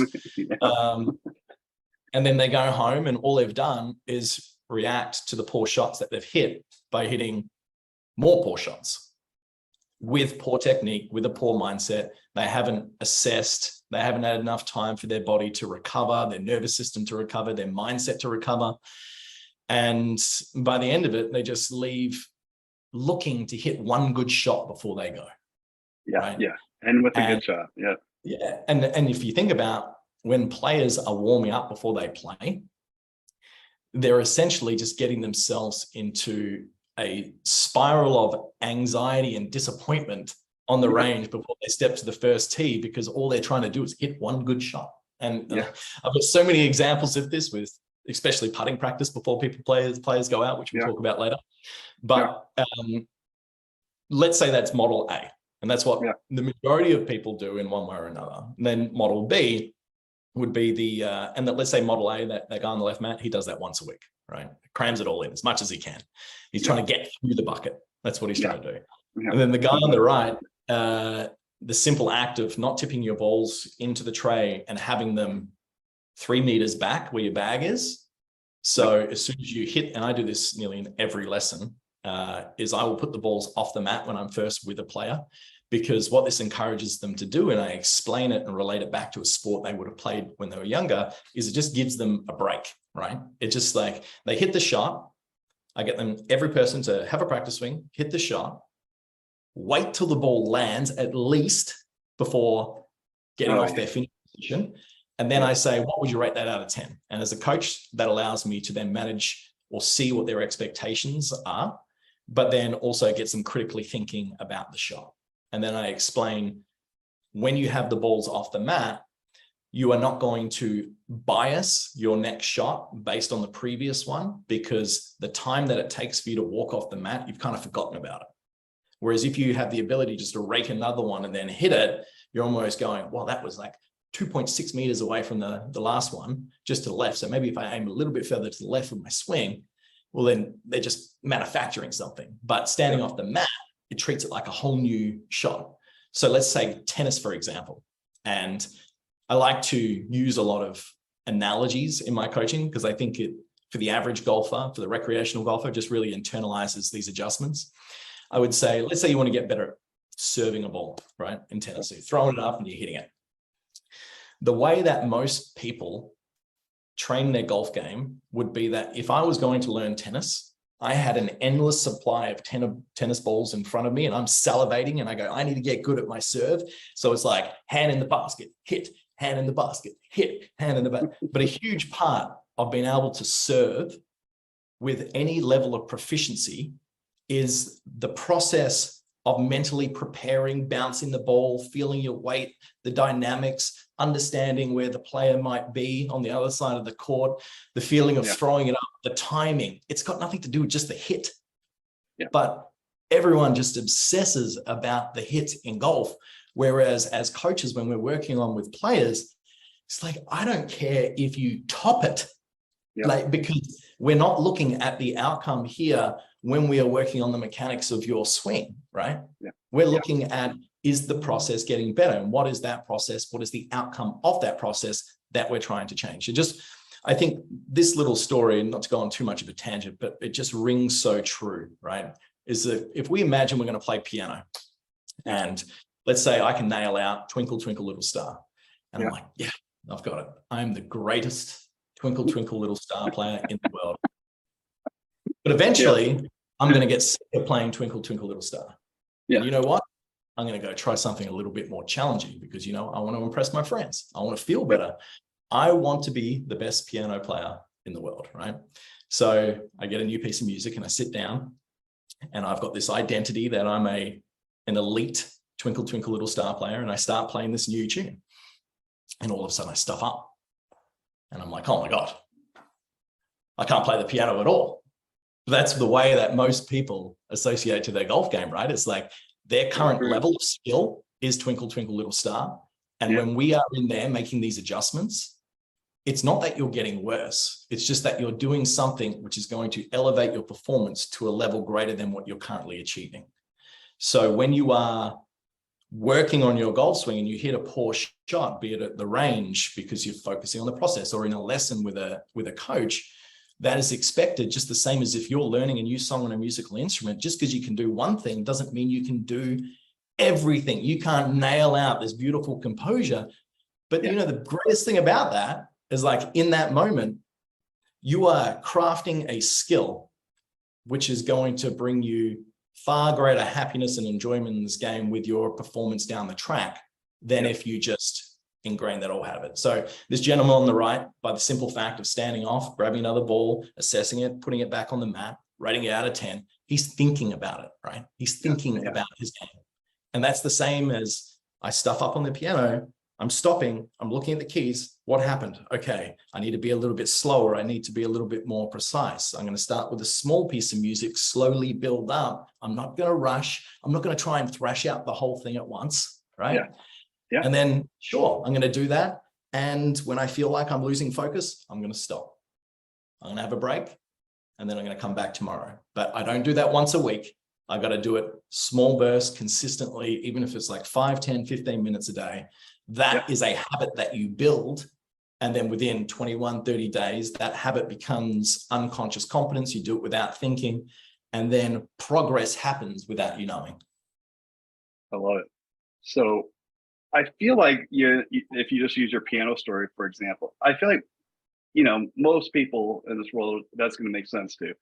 And then they go home, and all they've done is react to the poor shots that they've hit by hitting more poor shots with poor technique, with a poor mindset. They haven't assessed, they haven't had enough time for their body to recover, their nervous system to recover, their mindset to recover. And by the end of it, they just leave looking to hit one good shot before they go. And with a good shot. And if you think about when players are warming up before they play, they're essentially just getting themselves into a spiral of anxiety and disappointment on the range before they step to the first tee, because all they're trying to do is hit one good shot. And I've got so many examples of this, with especially putting practice before players go out, which we'll talk about later. But let's say that's model A, and that's what the majority of people do in one way or another. And then model B would be the, and let's say model A, that guy on the left, Matt, he does that once a week, right? Crams it all in as much as he can. He's trying to get through the bucket. That's what he's trying to do. And then the guy on the right, the simple act of not tipping your balls into the tray and having them 3 meters back where your bag is. So as soon as you hit, and I do this nearly in every lesson, is I will put the balls off the mat when I'm first with a player, because what this encourages them to do, and I explain it and relate it back to a sport they would have played when they were younger, is it just gives them a break, right? It's just like they hit the shot. I get them, every person, to have a practice swing, hit the shot, wait till the ball lands at least before getting off their finish position. And then I say, what would you rate that out of 10? And as a coach, that allows me to then manage or see what their expectations are, but then also gets them critically thinking about the shot. And then I explain, when you have the balls off the mat, you are not going to bias your next shot based on the previous one, because the time that it takes for you to walk off the mat, you've kind of forgotten about it. Whereas if you have the ability just to rake another one and then hit it, you're almost going, well, that was like 2.6 meters away from the last one, just to the left. So maybe if I aim a little bit further to the left with my swing, well, then they're just manufacturing something. But standing off the mat, it treats it like a whole new shot. So let's say tennis, for example. And I like to use a lot of analogies in my coaching, because I think it, for the average golfer, for the recreational golfer, just really internalizes these adjustments. I would say, let's say you want to get better at serving a ball, right? In tennis, so you're throwing it up and you're hitting it. The way that most people train their golf game would be that if I was going to learn tennis, I had an endless supply of tennis balls in front of me, and I'm salivating, and I go, I need to get good at my serve. So it's like hand in the basket, hit, hand in the basket, hit, hand in the basket. But a huge part of being able to serve with any level of proficiency is the process of mentally preparing, bouncing the ball, feeling your weight, the dynamics, understanding where the player might be on the other side of the court, the feeling of throwing it up, the timing. It's got nothing to do with just the hit. But everyone just obsesses about the hit in golf. Whereas as coaches, when we're working on with players, it's like, I don't care if you top it, like, because we're not looking at the outcome here when we are working on the mechanics of your swing, right? We're looking at, is the process getting better? And what is that process? What is the outcome of that process that we're trying to change? And just, I think this little story, not to go on too much of a tangent, but it just rings so true, right? Is that if we imagine we're going to play piano, and let's say I can nail out Twinkle, Twinkle, Little Star. And I'm like, yeah, I've got it. I'm the greatest Twinkle, Twinkle, Little Star player in the world. But eventually, I'm going to get sick of playing Twinkle, Twinkle, Little Star. And you know what? I'm going to go try something a little bit more challenging because, you know, I want to impress my friends. I want to feel better. I want to be the best piano player in the world, right? So I get a new piece of music and I sit down and I've got this identity that I'm an elite Twinkle, Twinkle, Little Star player, and I start playing this new tune. And all of a sudden I stuff up. And I'm like, oh my God, I can't play the piano at all. That's the way that most people associate to their golf game, right? It's like their current level of skill is Twinkle, Twinkle, Little Star. And when we are in there making these adjustments, it's not that you're getting worse. It's just that you're doing something which is going to elevate your performance to a level greater than what you're currently achieving. So when you are working on your golf swing and you hit a poor shot, be it at the range because you're focusing on the process, or in a lesson with a coach, that is expected, just the same as if you're learning a new song on a musical instrument. Just because you can do one thing doesn't mean you can do everything. You can't nail out this beautiful composure. But you know, the greatest thing about that is, like, in that moment, you are crafting a skill which is going to bring you far greater happiness and enjoyment in this game with your performance down the track than if you just ingrain that old habit. So this gentleman on the right, by the simple fact of standing off, grabbing another ball, assessing it, putting it back on the mat, rating it out of 10, he's thinking about it, right? He's thinking about his game. And that's the same as I stuff up on the piano. I'm stopping, I'm looking at the keys. What happened? Okay, I need to be a little bit slower. I need to be a little bit more precise. I'm going to start with a small piece of music, slowly build up. I'm not going to rush. I'm not going to try and thrash out the whole thing at once, right? And then, sure, I'm going to do that. And when I feel like I'm losing focus, I'm going to stop. I'm going to have a break, and then I'm going to come back tomorrow. But I don't do that once a week. I've got to do it small bursts consistently, even if it's like 5, 10, 15 minutes a day. That is a habit that you build. And then within 21, 30 days, that habit becomes unconscious competence. You do it without thinking. And then progress happens without you knowing. I love it. So I feel like if you just use your piano story, for example, I feel like, you know, most people in this world, that's going to make sense to.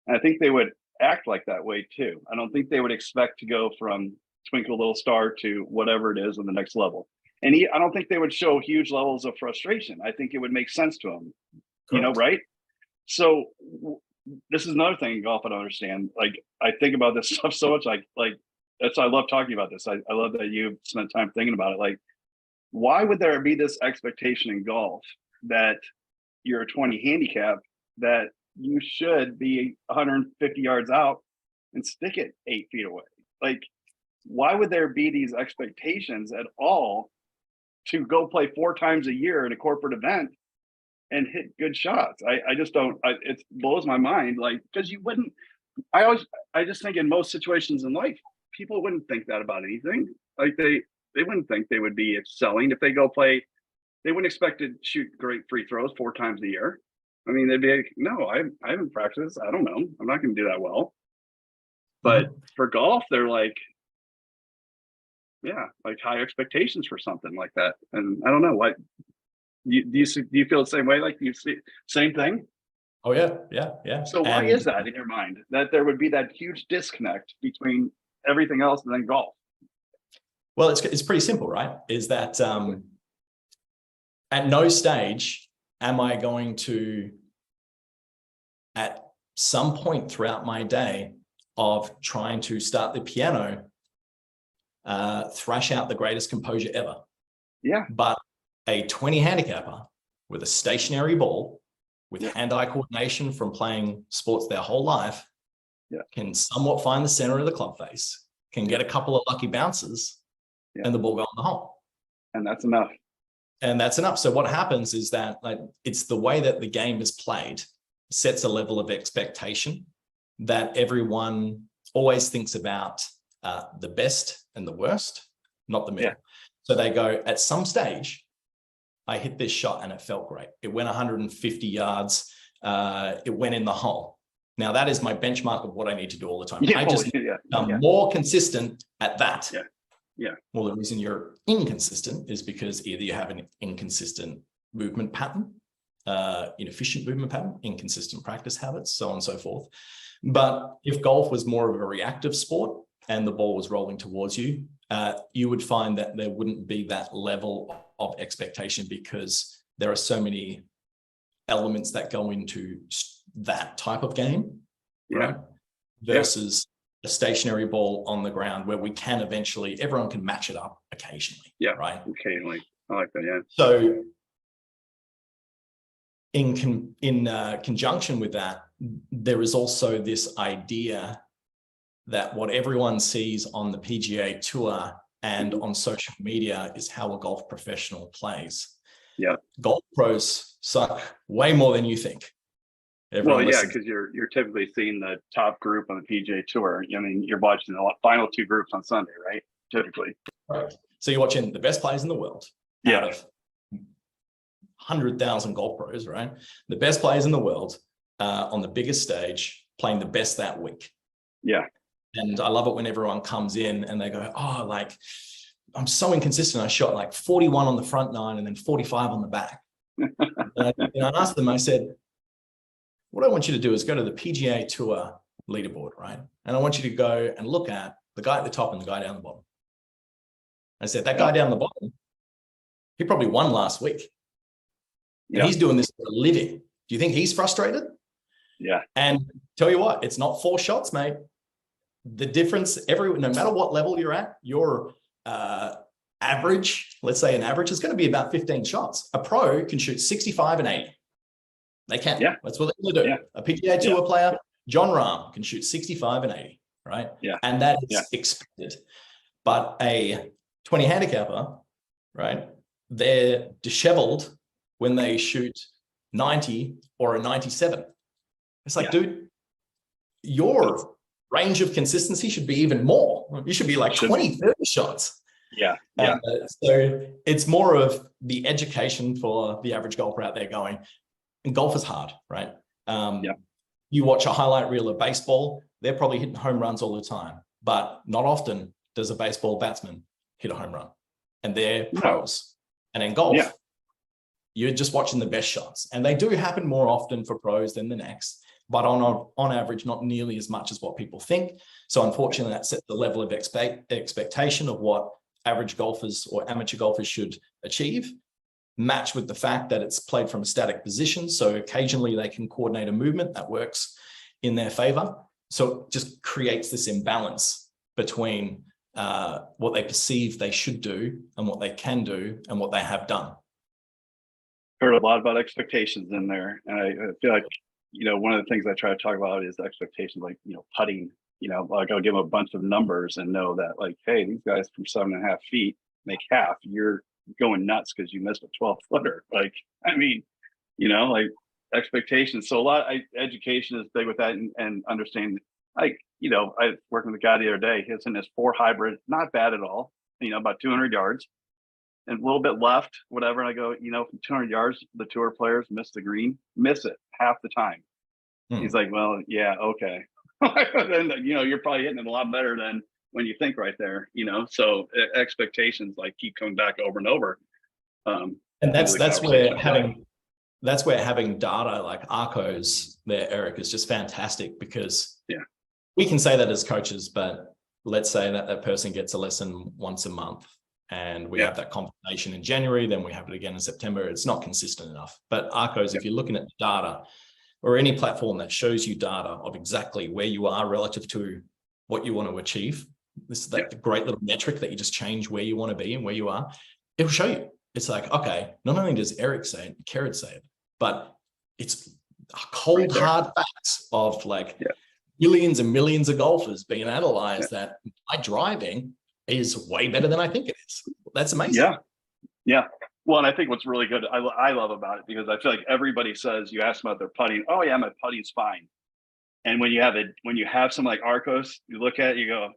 And I think they would act like that way too. I don't think they would expect to go from Twinkle Little Star to whatever it is on the next level. And I don't think they would show huge levels of frustration. I think it would make sense to them, you know, right? So this is another thing in golf I don't understand. Like, I think about this stuff so much, like that's why I love talking about this. I love that you spent time thinking about it. Like, why would there be this expectation in golf that you're a 20 handicap, that you should be 150 yards out and stick it 8 feet away? Like, why would there be these expectations at all to go play 4 times a year at a corporate event and hit good shots? I just don't, it blows my mind. Like, because you wouldn't, I just think in most situations in life, people wouldn't think that about anything. Like, they wouldn't think they would be excelling if they go play. They wouldn't expect to shoot great free throws 4 times a year. I mean, they'd be like, no, I haven't practiced. I don't know. I'm not going to do that well. But for golf, they're like, like high expectations for something like that. And I don't know, what do you feel the same way? Like, you see same thing? Oh yeah. So why is that in your mind, that there would be that huge disconnect between everything else and then golf? Well, it's pretty simple, right? Is that at no stage am I going to, at some point throughout my day of trying to start the piano, thrash out the greatest composure ever. Yeah. But a 20 handicapper with a stationary ball, with hand-eye coordination from playing sports their whole life, can somewhat find the center of the club face, can get a couple of lucky bounces, and the ball go on the hole. And that's enough. And that's enough. So what happens is that, like, it's the way that the game is played sets a level of expectation that everyone always thinks about the best and the worst, not the middle. So they go, at some stage, I hit this shot and it felt great. It went 150 yards. It went in the hole. Now that is my benchmark of what I need to do all the time. I just am more consistent at that. Well, the reason you're inconsistent is because either you have an inconsistent movement pattern, inefficient movement pattern, inconsistent practice habits, so on and so forth. But if golf was more of a reactive sport and the ball was rolling towards you, you would find that there wouldn't be that level of expectation, because there are so many elements that go into that type of game, right? Versus a stationary ball on the ground where we can eventually, everyone can match it up occasionally. Right. Occasionally. I like that. Yeah. So in conjunction with that, there is also this idea that what everyone sees on the PGA Tour and on social media is how a golf professional plays. Golf pros suck way more than you think. Everyone because you're typically seeing the top group on the PGA Tour. I mean, you're watching the final two groups on Sunday, right? Typically. Right. So you're watching the best players in the world. Out of 100,000 golf pros, right? The best players in the world on the biggest stage, playing the best that week. And I love it when everyone comes in and they go, oh, like, I'm so inconsistent. I shot like 41 on the front nine and then 45 on the back. And I asked them, I said, what I want you to do is go to the PGA Tour leaderboard, right? And I want you to go and look at the guy at the top and the guy down the bottom. I said, that guy down the bottom, he probably won last week. And he's doing this for a living. Do you think he's frustrated? And tell you what, it's not 4 shots, mate. The difference, no matter what level you're at, your average, let's say an average, is going to be about 15 shots. A pro can shoot 65 and 80. They can. That's what they do. A PGA Tour player, John Rahm, can shoot 65 and 80, right? And that is expected. But a 20 handicapper, right, they're disheveled when they shoot 90 or a 97. It's like, dude, your range of consistency should be even more. You should be like 20, 30 shots. So it's more of the education for the average golfer out there going, and golf is hard, right? You watch a highlight reel of baseball, they're probably hitting home runs all the time, but not often does a baseball batsman hit a home run, and they're pros. And in golf, you're just watching the best shots, and they do happen more often for pros than the next, but on average, not nearly as much as what people think. So unfortunately, that sets the level of expectation of what average golfers or amateur golfers should achieve, matched with the fact that it's played from a static position. So occasionally they can coordinate a movement that works in their favor. So it just creates this imbalance between what they perceive they should do and what they can do and what they have done. Heard a lot about expectations in there. And I feel like, one of the things I try to talk about is expectations, like, putting, like I'll give them a bunch of numbers and know that, like, hey, these guys from 7.5 feet make half. You're going nuts because you missed a 12-footer. Like, I mean, like expectations. So education is big with that, and understanding, like, I was working with a guy the other day, he's in his 4 hybrid, not bad at all, about 200 yards and a little bit left, whatever. And I go, from 200 yards, the tour players miss the green, miss it half the time. He's like, well, yeah, okay. Then, you're probably hitting it a lot better than when you think right there, so expectations like keep coming back over and over. And that's where having data like Arcos there, Erik, is just fantastic, because we can say that as coaches, but let's say that person gets a lesson once a month and we have that conversation in January, then we have it again in September. It's not consistent enough. But Arcos, if you're looking at data or any platform that shows you data of exactly where you are relative to what you want to achieve, this is like the great little metric that you just change where you want to be and where you are. It'll show you. It's like, okay, not only does Erik say it, Kerrod say it, but it's cold, hard facts of like millions and millions of golfers being analyzed that my driving is way better than I think it is. That's amazing. Yeah. Well, and I think what's really good, I love about it, because I feel like everybody says, you ask them about their putting, oh yeah, my putting's fine. And when you have something like Arcos, you look at it, you go,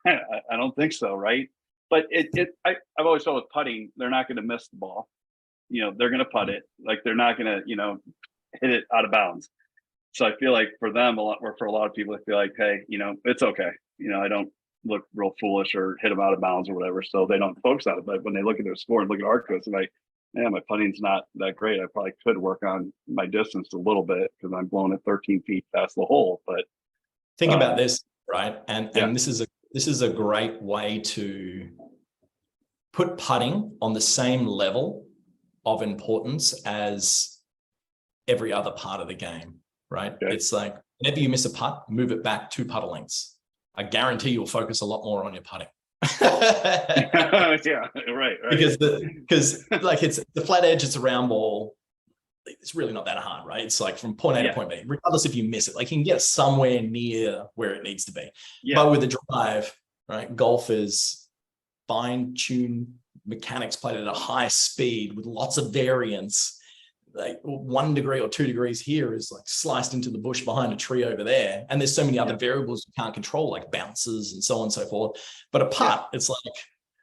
I don't think so, right? But I've always felt with putting, they're not going to miss the ball. They're going to putt it. Like, they're not going to, hit it out of bounds. So I feel like for them, for a lot of people, I feel like, hey, it's okay. I don't look real foolish or hit them out of bounds or whatever. So they don't focus on it. But when they look at their score and look at Arcos, they're like, yeah, my putting's not that great. I probably could work on my distance a little bit because I'm blowing it 13 feet past the hole. But think about this, right? And this is a great way to put putting on the same level of importance as every other part of the game, right? Okay. It's like, whenever you miss a putt, move it back 2 putter lengths. I guarantee you'll focus a lot more on your putting. Yeah, right. Because like, it's the flat edge, it's a round ball. It's really not that hard, right? It's like from point A to point B, regardless if you miss it, like you can get somewhere near where it needs to be. But with a drive, right, golf is fine-tuned mechanics played at a high speed with lots of variance. Like 1 degree or 2 degrees here is like sliced into the bush behind a tree over there. And there's so many other variables you can't control, like bounces and so on and so forth. But a putt, it's like,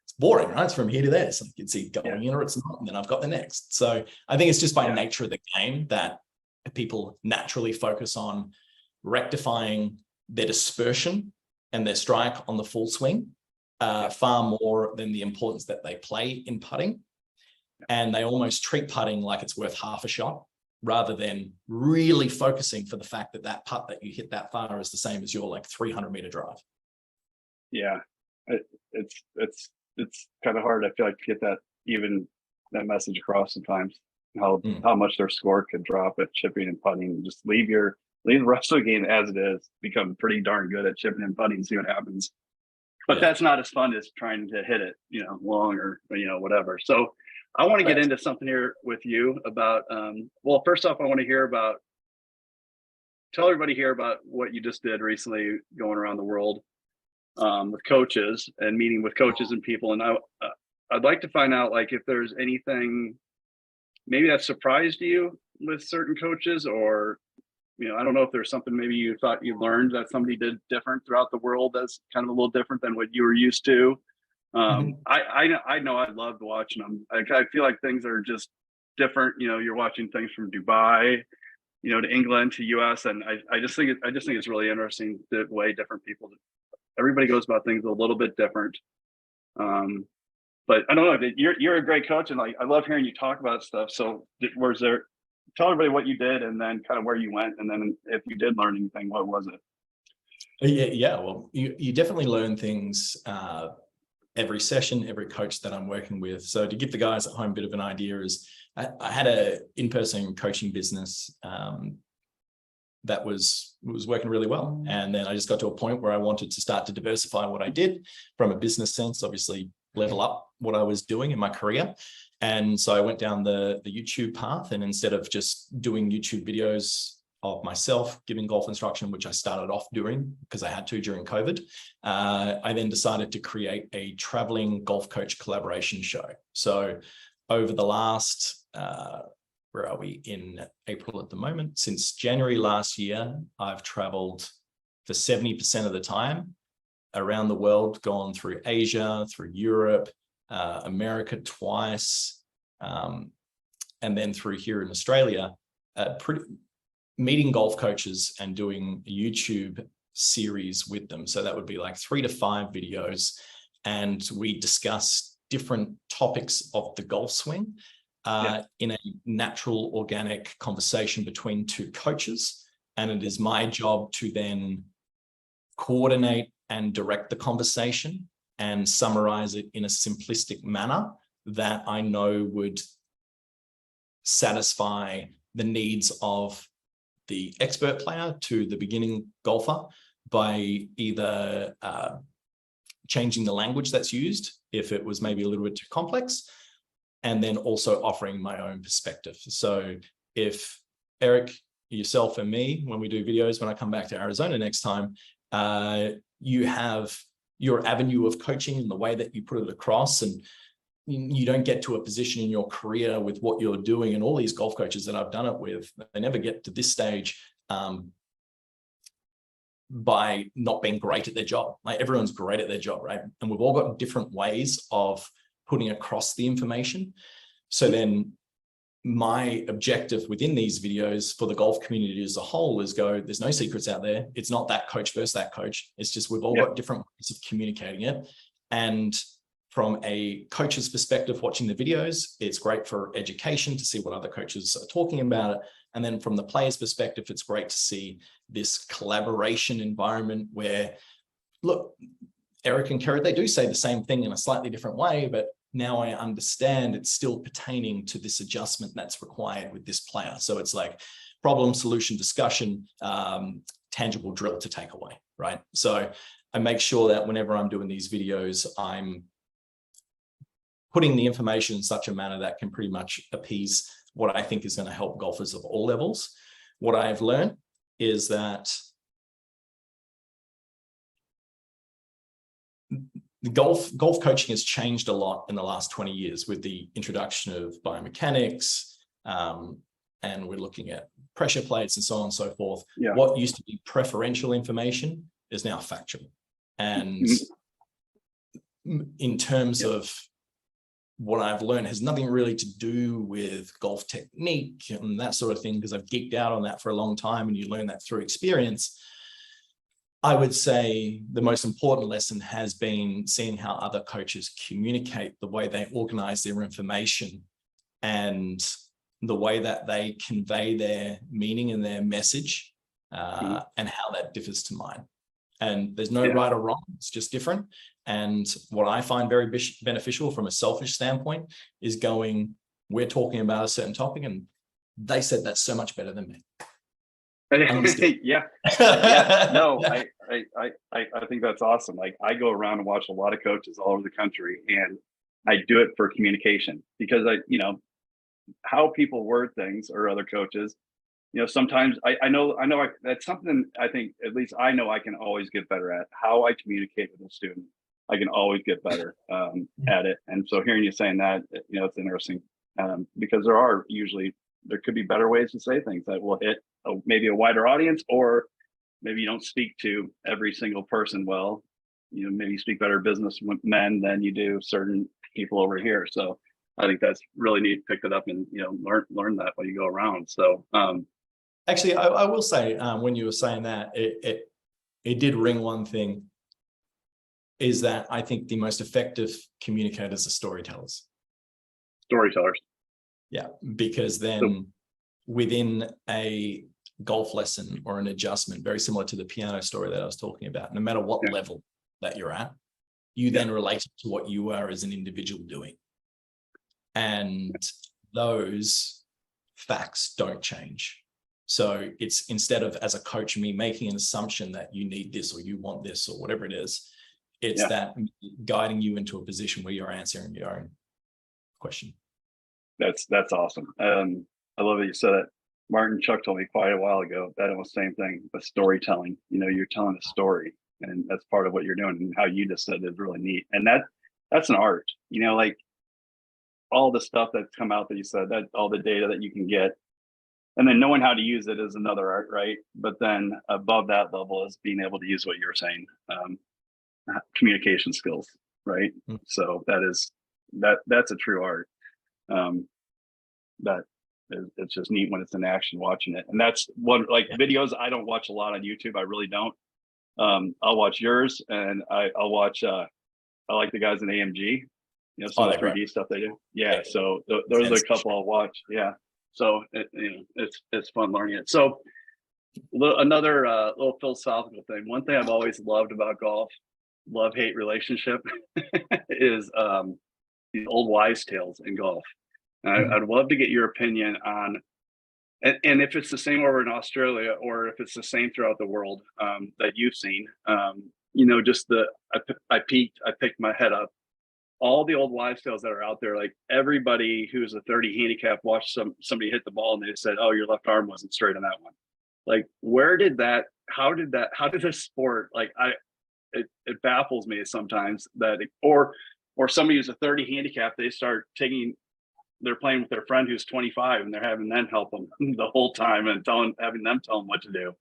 it's boring, right? It's from here to there. So it's either going in or it's not. And then I've got the next. So I think it's just by nature of the game that people naturally focus on rectifying their dispersion and their strike on the full swing far more than the importance that they play in putting. And they almost treat putting like it's worth half a shot, rather than really focusing for the fact that that putt that you hit that far is the same as your like 300-meter drive. Yeah, it's kind of hard. I feel like to get that message across sometimes, how much their score could drop at chipping and putting, and just leave the rest of the game as it is. Become pretty darn good at chipping and putting, see what happens. But that's not as fun as trying to hit it, long or whatever. So I want to get into something here with you about, well, first off, I want to tell everybody here about what you just did recently, going around the world with coaches and meeting with coaches and people. And I'd like to find out, like, if there's anything maybe that surprised you with certain coaches, or, I don't know if there's something maybe you thought you learned that somebody did different throughout the world that's kind of a little different than what you were used to. I know I loved watching them. I feel like things are just different. You're watching things from Dubai, to England, to US, and I just think it's really interesting the way different people, everybody goes about things a little bit different. But I don't know, you're a great coach, and like, I love hearing you talk about stuff. So tell everybody what you did, and then kind of where you went, and then if you did learn anything, what was it? Yeah. Well, you definitely learn things every session, every coach that I'm working with. So to give the guys at home a bit of an idea, is I had a in-person coaching business that was working really well. And then I just got to a point where I wanted to start to diversify what I did from a business sense, obviously level up what I was doing in my career. And so I went down the YouTube path, and instead of just doing YouTube videos of myself giving golf instruction, which I started off doing because I had to during COVID, I then decided to create a traveling golf coach collaboration show. So over the last, where are we, in April at the moment, since January last year, I've traveled for 70% of the time around the world, gone through Asia, through Europe, America twice, and then through here in Australia, meeting golf coaches and doing a YouTube series with them. So that would be like 3 to 5 videos. And we discuss different topics of the golf swing in a natural, organic conversation between 2 coaches. And it is my job to then coordinate and direct the conversation and summarize it in a simplistic manner that I know would satisfy the needs of the expert player to the beginning golfer by either changing the language that's used if it was maybe a little bit too complex, and then also offering my own perspective. So if Erik, yourself and me, when we do videos, when I come back to Arizona next time, you have your avenue of coaching and the way that you put it across, and you don't get to a position in your career with what you're doing. And all these golf coaches that I've done it with, they never get to this stage by not being great at their job. Like, everyone's great at their job, right? And we've all got different ways of putting across the information. So then my objective within these videos for the golf community as a whole is there's no secrets out there. It's not that coach versus that coach. It's just, we've all got different ways of communicating it. And from a coach's perspective, watching the videos, it's great for education to see what other coaches are talking about it. And then from the player's perspective, it's great to see this collaboration environment where, look, Erik and Kerrod, they do say the same thing in a slightly different way, but now I understand it's still pertaining to this adjustment that's required with this player. So it's like problem, solution, discussion, tangible drill to take away, right? So I make sure that whenever I'm doing these videos, I'm putting the information in such a manner that can pretty much appease what I think is going to help golfers of all levels. What I've learned is that the golf coaching has changed a lot in the last 20 years with the introduction of biomechanics, and we're looking at pressure plates and so on and so forth. Yeah. What used to be preferential information is now factual. And in terms of what I've learned, has nothing really to do with golf technique and that sort of thing, because I've geeked out on that for a long time, and you learn that through experience. I would say the most important lesson has been seeing how other coaches communicate, the way they organize their information, and the way that they convey their meaning and their message, and how that differs to mine. And there's no right or wrong, it's just different. And what I find very beneficial from a selfish standpoint is we're talking about a certain topic, and they said that's so much better than me. Yeah. No, I think that's awesome. Like, I go around and watch a lot of coaches all over the country, and I do it for communication, because how people word things, or other coaches, sometimes I know that's something I think, at least I know I can always get better at. How I communicate with a student, I can always get better at it. And so hearing you saying that, it's interesting, because there could be better ways to say things that will hit maybe a wider audience, or maybe you don't speak to every single person well. Maybe you speak better businessmen than you do certain people over here. So I think that's really neat. Pick it up and learn that when you go around. So actually, I will say, when you were saying that, it did ring one thing, is that I think the most effective communicators are storytellers. Storytellers. Yeah, because then within a golf lesson or an adjustment, very similar to the piano story that I was talking about, no matter what level that you're at, you then relate it to what you are as an individual doing. And those facts don't change. So it's, instead of, as a coach, me making an assumption that you need this or you want this or whatever it is, it's that guiding you into a position where you're answering your own question. That's awesome. I love that you said it. Martin Chuck told me quite a while ago that it was the same thing, but storytelling. You're telling a story, and that's part of what you're doing. And how you just said is really neat. And that's an art. Like all the stuff that's come out that you said, that all the data that you can get, and then knowing how to use it is another art, right? But then above that level is being able to use what you're saying, communication skills, right? So that's a true art. That it's just neat when it's in action, watching it. And that's what, like, videos I don't watch a lot on YouTube. I really don't. I'll watch yours, and I'll watch I like the guys in AMG, some of the 3D stuff they do. Yeah, so those are a couple I'll watch. Yeah, so it's fun learning it. So another little philosophical thing. One thing I've always loved about golf, love-hate relationship, is these old wives' tales in golf. I'd love to get your opinion on, and if it's the same over in Australia, or if it's the same throughout the world, that you've seen, just I peeked, I picked my head up. All the old wives' tales that are out there, like everybody who's a 30 handicap watched somebody hit the ball and they said, "Oh, your left arm wasn't straight on that one." Like, how did this sport, like, it baffles me sometimes that, or somebody who's a 30 handicap, they're playing with their friend who's 25 and they're having them help them the whole time and having them tell them what to do.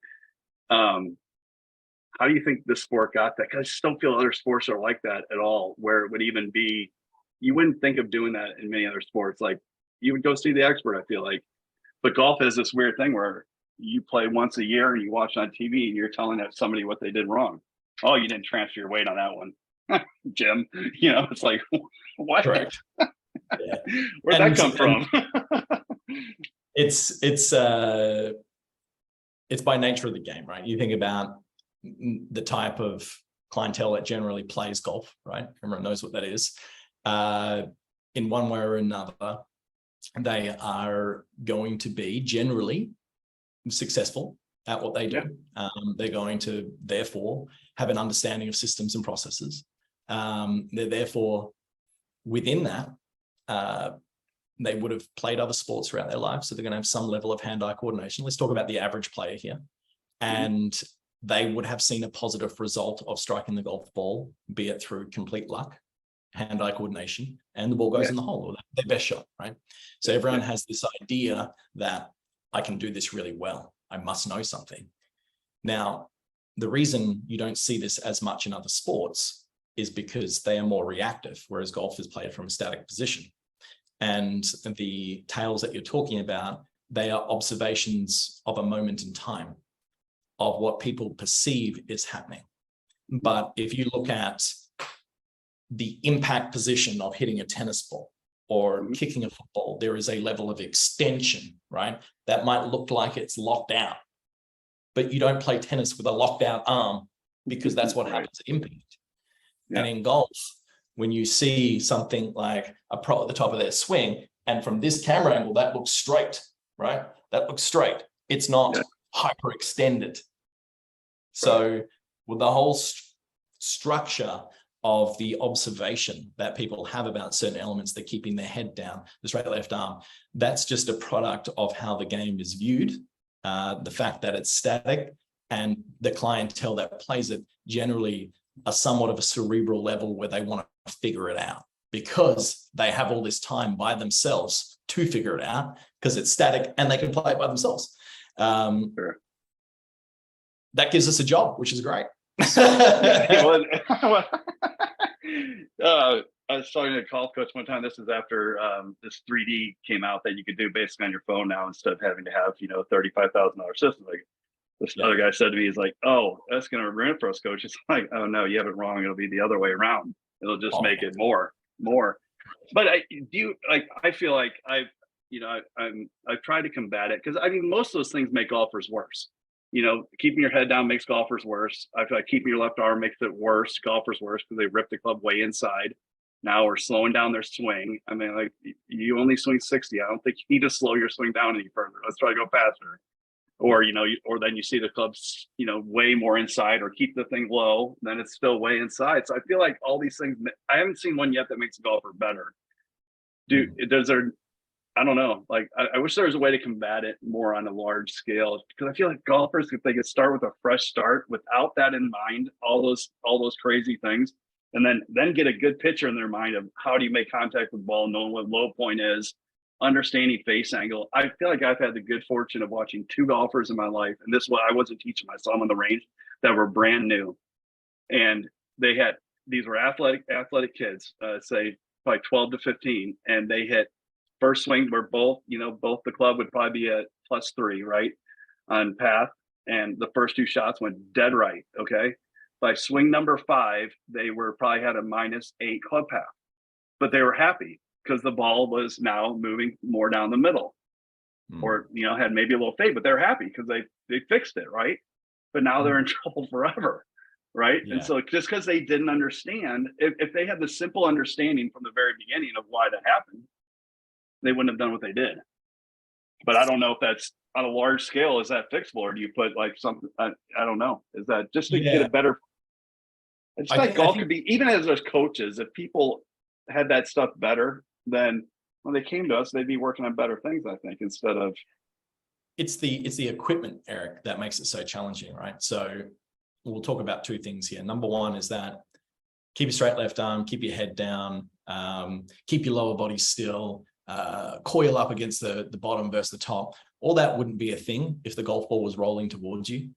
How do you think this sport got that? Because I just don't feel other sports are like that at all, where it would even be, you wouldn't think of doing that in many other sports. Like, you would go see the expert, I feel like. But golf is this weird thing where you play once a year and you watch on TV and you're telling somebody what they did wrong. Oh, you didn't transfer your weight on that one, Jim. It's like, what? Correct. Yeah. Where'd that come from? It's by nature of the game, right? You think about the type of clientele that generally plays golf, right? Everyone knows what that is. In one way or another, they are going to be generally successful at what they do. Yeah. They're going to therefore have an understanding of systems and processes. They're therefore within that, they would have played other sports throughout their lives, so they're going to have some level of hand-eye coordination. Let's talk about the average player here. And they would have seen a positive result of striking the golf ball, be it through complete luck, hand-eye coordination, and the ball goes in the hole, or their best shot, right? So everyone has this idea that I can do this really well. I must know something. Now, the reason you don't see this as much in other sports is because they are more reactive, whereas golf is played from a static position. And the tales that you're talking about, they are observations of a moment in time of what people perceive is happening. But if you look at the impact position of hitting a tennis ball or kicking a football, there is a level of extension, right? That might look like it's locked out, but you don't play tennis with a locked out arm because that's what happens at impact. Yeah. And in golf, when you see something like a pro at the top of their swing, and from this camera angle, that looks straight, right? That looks straight. It's not hyperextended. So with the whole structure of the observation that people have about certain elements, they're keeping their head down, the straight left arm, that's just a product of how the game is viewed, the fact that it's static, and the clientele that plays it generally are somewhat of a cerebral level where they want to figure it out because they have all this time by themselves to figure it out because it's static and they can play it by themselves. That gives us a job, which is great. I was talking to a golf coach one time. This is after this 3D came out that you could do basically on your phone now instead of having to have $35,000 system. Like this other guy said to me, he's like, "Oh, that's going to ruin it for us, coach." It's like, "Oh no, you have it wrong. It'll be the other way around. It'll just make it more." But I feel like I've tried to combat it because most of those things make golfers worse. Keeping your head down makes golfers worse. I feel like keeping your left arm makes it worse, golfers worse, because they rip the club way inside. Now we're slowing down their swing. I mean, like, you only swing 60. I don't think you need to slow your swing down any further. Let's try to go faster. Or, or then you see the clubs, way more inside, or keep the thing low, then it's still way inside. So I feel like all these things, I haven't seen one yet that makes a golfer better. I don't know. Like, I wish there was a way to combat it more on a large scale, because I feel like golfers, if they could start with a fresh start without that in mind, all those crazy things, and then get a good picture in their mind of how do you make contact with the ball, knowing what low point is, understanding face angle. I feel like I've had the good fortune of watching two golfers in my life, and I wasn't teaching, I saw them on the range, that were brand new, and these were athletic kids, say probably 12 to 15, and they hit first swing where both the club would probably be at +3, right, on path, and the first two shots went dead right. Okay, by swing number 5, they probably had a -8 club path, but they were happy because the ball was now moving more down the middle, or had maybe a little fade, but they're happy because they fixed it, right? But now they're in trouble forever, right? Yeah. And so just because they didn't understand, if they had the simple understanding from the very beginning of why that happened, they wouldn't have done what they did. But I don't know if that's on a large scale, is that fixable, or do you put like something, I don't know, is that just to get a better I just like golf could be, even as those coaches, if people had that stuff better, then when they came to us, they'd be working on better things, I think, instead of. It's the equipment, Eric, that makes it so challenging, right? So we'll talk about two things here. Number one is that keep your straight left arm, keep your head down, keep your lower body still, coil up against the bottom versus the top. All that wouldn't be a thing if the golf ball was rolling towards you,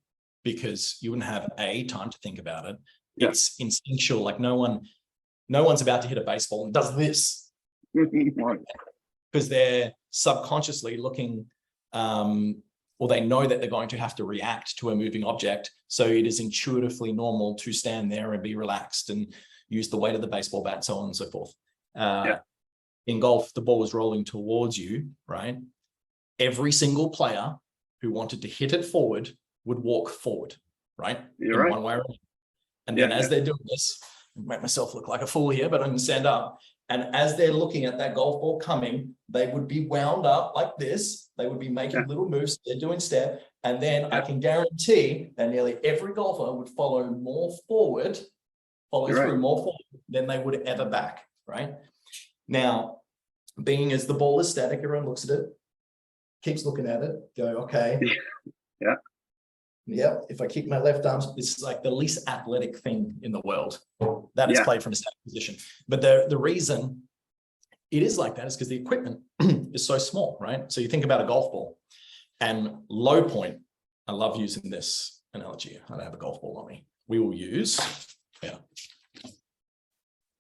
because you wouldn't have time to think about it. It's instinctual. Like no one's about to hit a baseball and does this because they're subconsciously looking, or they know that they're going to have to react to a moving object. So it is intuitively normal to stand there and be relaxed and use the weight of the baseball bat, so on and so forth. In golf, the ball was rolling towards you, right? Every single player who wanted to hit it forward would walk forward, right? You're right. One way or another. And then as they're doing this, I make myself look like a fool here, but I'm going to stand up. And as they're looking at that golf ball coming, they would be wound up like this. They would be making little moves. They're doing step. And then I can guarantee that nearly every golfer would follow more forward, through more forward than they would ever back, right? Now, being as the ball is static, everyone looks at it, keeps looking at it, go, okay. Yep, if I keep my left arm, it's like the least athletic thing in the world that is played from a static position. But the reason it is like that is because the equipment is so small, right? So you think about a golf ball and low point. I love using this analogy. I don't have a golf ball on me. We will use,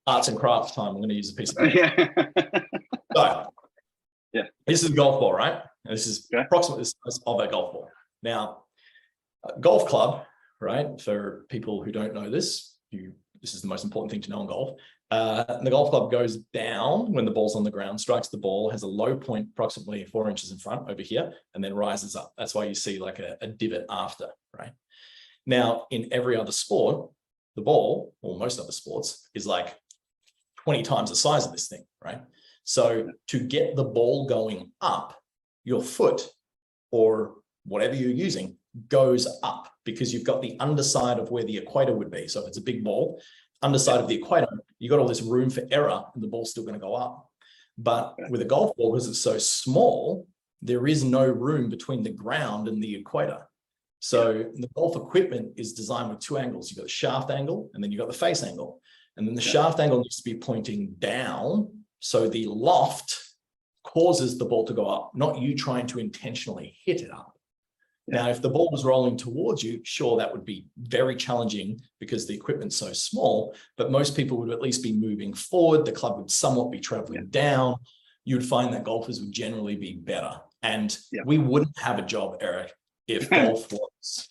arts and crafts time. I'm going to use a piece of paper. So, this is a golf ball, right? And this is approximately the size of a golf ball. Now, golf club, right? For people who don't know this, this is the most important thing to know in golf. The golf club goes down when the ball's on the ground, strikes the ball, has a low point approximately 4 inches in front over here, and then rises up. That's why you see like a divot after, right? Now, in every other sport, the ball, or most other sports, is like 20 times the size of this thing, right? So to get the ball going up, your foot or whatever you're using goes up because you've got the underside of where the equator would be. So if it's a big ball, underside of the equator, you got all this room for error and the ball's still going to go up. But with a golf ball, because it's so small, there is no room between the ground and the equator. So the golf equipment is designed with two angles. You've got the shaft angle and then you've got the face angle. And then the shaft angle needs to be pointing down. So the loft causes the ball to go up, not you trying to intentionally hit it up. Now, if the ball was rolling towards you, sure, that would be very challenging because the equipment's so small, but most people would at least be moving forward. The club would somewhat be traveling down. You would find that golfers would generally be better. And we wouldn't have a job, Eric, if golf was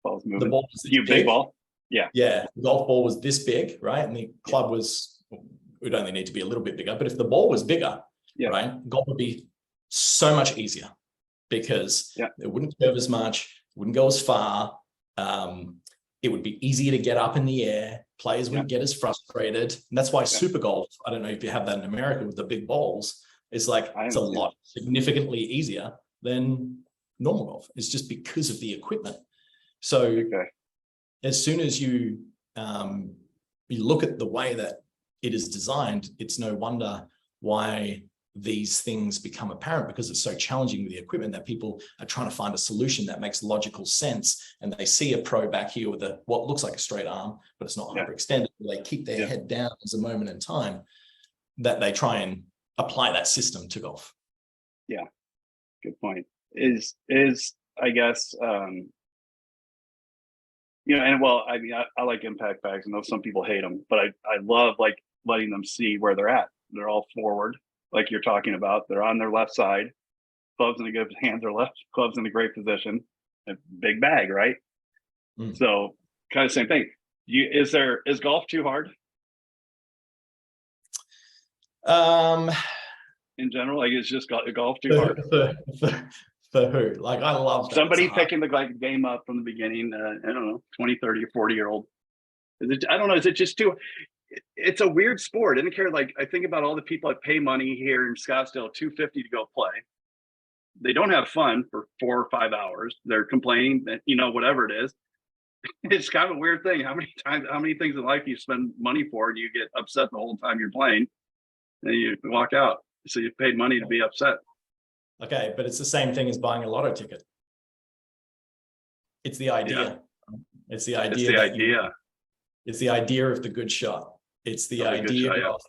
the ball was this big ball. The golf ball was this big, right? And the club would only need to be a little bit bigger. But if the ball was bigger, right, golf would be so much easier because it wouldn't curve as much, wouldn't go as far. It would be easier to get up in the air. Players wouldn't get as frustrated. And that's why super golf, I don't know if you have that in America with the big balls, it's like it's a lot significantly easier than normal golf. It's just because of the equipment. So as soon as you look at the way that it is designed, it's no wonder why these things become apparent, because it's so challenging with the equipment that people are trying to find a solution that makes logical sense. And they see a pro back here with what looks like a straight arm, but it's not hyperextended. They keep their head down as a moment in time that they try and apply that system to golf. Yeah, good point. Is I guess, and well, I mean, I like impact bags. I know some people hate them, but I love like letting them see where they're at. They're all forward, like you're talking about. They're on their left side. Clubs in a good hands are left. Clubs in a great position. A big bag, right? So kind of same thing. Is golf too hard? In general, like it's just golf too hard. For who? Like I love that. Somebody picking the game up from the beginning. I don't know, 20, 30, or 40-year-old. I don't know. Is it just too? It's a weird sport. I don't care. Like I think about all the people that pay money here in Scottsdale, $250 to go play. They don't have fun for 4 or 5 hours. They're complaining that whatever it is. it's kind of a weird thing. How many things in life you spend money for and you get upset the whole time you're playing and you walk out. So you paid money to be upset. Okay, but it's the same thing as buying a lotto ticket. It's the idea. Yeah. It's the idea. It's the idea of the good shot. It's the idea of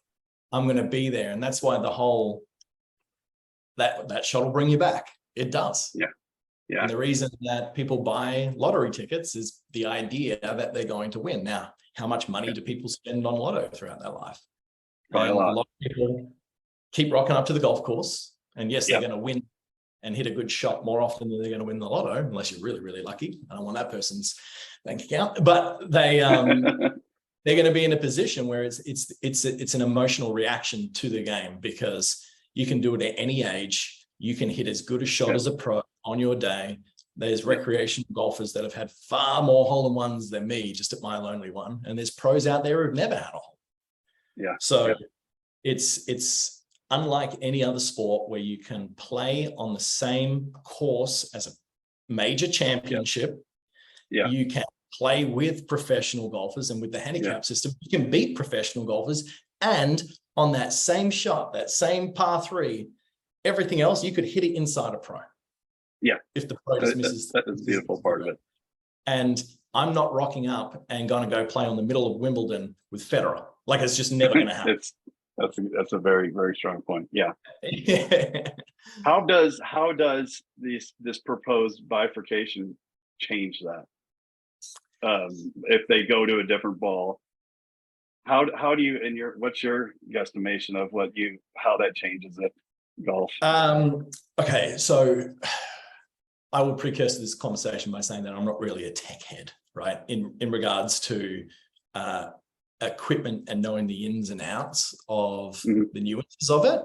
I'm going to be there. And that's why the whole, that shot will bring you back. It does. Yeah. Yeah. And the reason that people buy lottery tickets is the idea that they're going to win. Now, how much money do people spend on lotto throughout their life? Probably a lot of people keep rocking up to the golf course. And yes, they're going to win and hit a good shot more often than they're going to win the lotto, unless you're really, really lucky. I don't want that person's bank account. But they they're going to be in a position where it's an emotional reaction to the game, because you can do it at any age. You can hit as good a shot as a pro on your day. There's recreational golfers that have had far more hole-in-ones than me, just at my lonely one. And there's pros out there who've never had a hole. Yeah. So it's unlike any other sport where you can play on the same course as a major championship. Yeah. You can play with professional golfers, and with the handicap system, you can beat professional golfers. And on that same shot, that same par 3, everything else, you could hit it inside a pro. Yeah. If the pro just misses. That is the beautiful part of it. And I'm not rocking up and going to go play on the middle of Wimbledon with Federer. Like, it's just never going to happen. That's a very, very strong point. Yeah. How does this proposed bifurcation change that? If they go to a different ball, how do you, what's your guesstimation of how that changes it, golf? Okay, so I will precursor this conversation by saying that I'm not really a tech head, right? In regards to equipment and knowing the ins and outs of the nuances of it.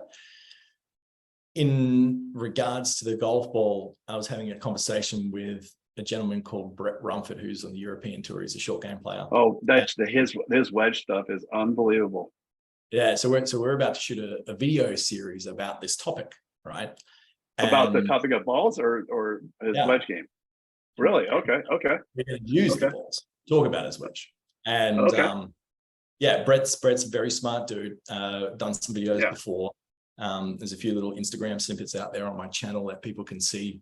In regards to the golf ball, I was having a conversation with a gentleman called Brett Rumford, who's on the European Tour. He's a short game player. Oh, his wedge stuff is unbelievable. Yeah, so we're about to shoot a video series about this topic, right? About the topic of balls or his wedge game? Really? Okay. We're going to use the balls, talk about his wedge. And Brett's a very smart dude. Done some videos before. There's a few little Instagram snippets out there on my channel that people can see.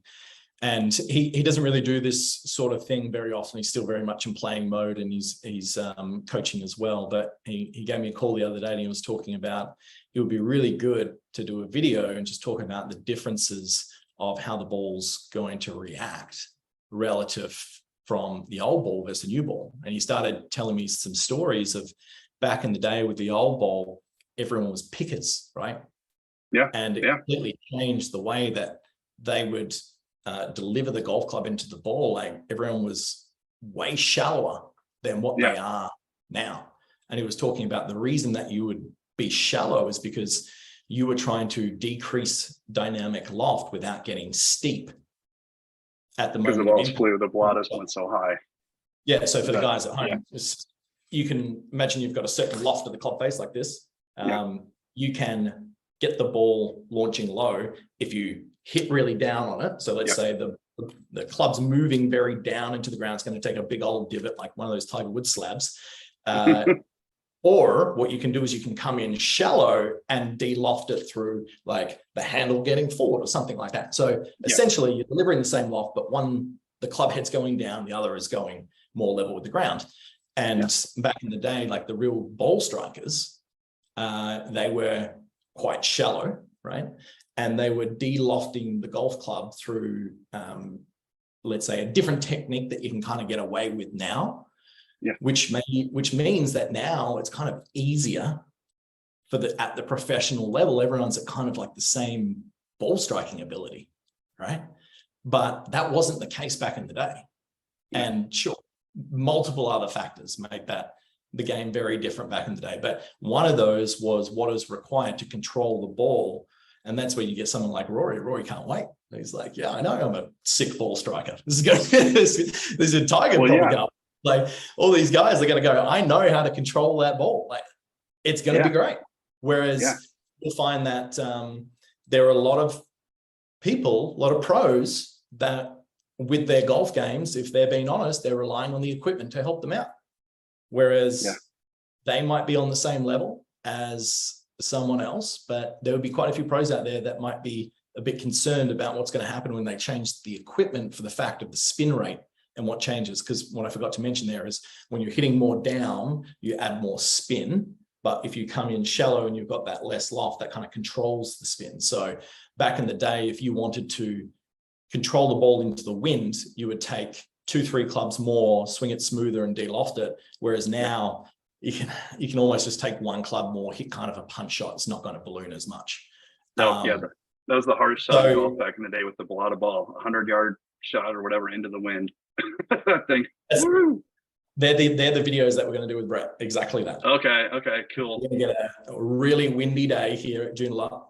And he doesn't really do this sort of thing very often. He's still very much in playing mode, and he's coaching as well. But he gave me a call the other day, and he was talking about it would be really good to do a video and just talk about the differences of how the ball's going to react relative from the old ball versus the new ball. And he started telling me some stories of back in the day with the old ball, everyone was pickers, right? Yeah. And it completely changed the way that they would deliver the golf club into the ball. Like, everyone was way shallower than what they are now. And he was talking about the reason that you would be shallow is because you were trying to decrease dynamic loft without getting steep at the moment. Because the balls flew, the Pilatus went so high. Yeah, so for the guys at home, you can imagine you've got a certain loft of the club face like this. You can get the ball launching low if you hit really down on it. So let's say the club's moving very down into the ground. It's going to take a big old divot, like one of those Tiger Woods slabs. Or what you can do is you can come in shallow and de-loft it through like the handle getting forward or something like that. So essentially you're delivering the same loft, but the club head's going down, the other is going more level with the ground. And back in the day, like the real ball strikers, they were quite shallow, right? And they were de-lofting the golf club through, let's say, a different technique that you can kind of get away with now. Yeah. Which means that now it's kind of easier at the professional level. Everyone's at kind of like the same ball striking ability, right? But that wasn't the case back in the day. And sure, multiple other factors made the game very different back in the day. But one of those was what is required to control the ball. And that's where you get someone like Rory. Rory can't wait. He's like, yeah, I know I'm a sick ball striker. This is a Tiger probably up. Like, all these guys are going to go, I know how to control that ball. Like, it's going to be great. Whereas you'll find that there are a lot of people, a lot of pros that with their golf games, if they're being honest, they're relying on the equipment to help them out. Whereas they might be on the same level as someone else, but there would be quite a few pros out there that might be a bit concerned about what's going to happen when they change the equipment for the fact of the spin rate and what changes. Because what I forgot to mention there is when you're hitting more down, you add more spin. But if you come in shallow and you've got that less loft, that kind of controls the spin. So back in the day, if you wanted to control the ball into the wind, you would take 2-3 clubs more, swing it smoother and de-loft it. Whereas now you can almost just take one club more, hit kind of a punch shot. It's not going to balloon as much. No, that was the hardest shot in golf back in the day with the Balata ball, 100-yard shot or whatever into the wind. That thing. They're the videos that we're going to do with Brett. Exactly that. Okay, cool. We're going to get a really windy day here at Joondalup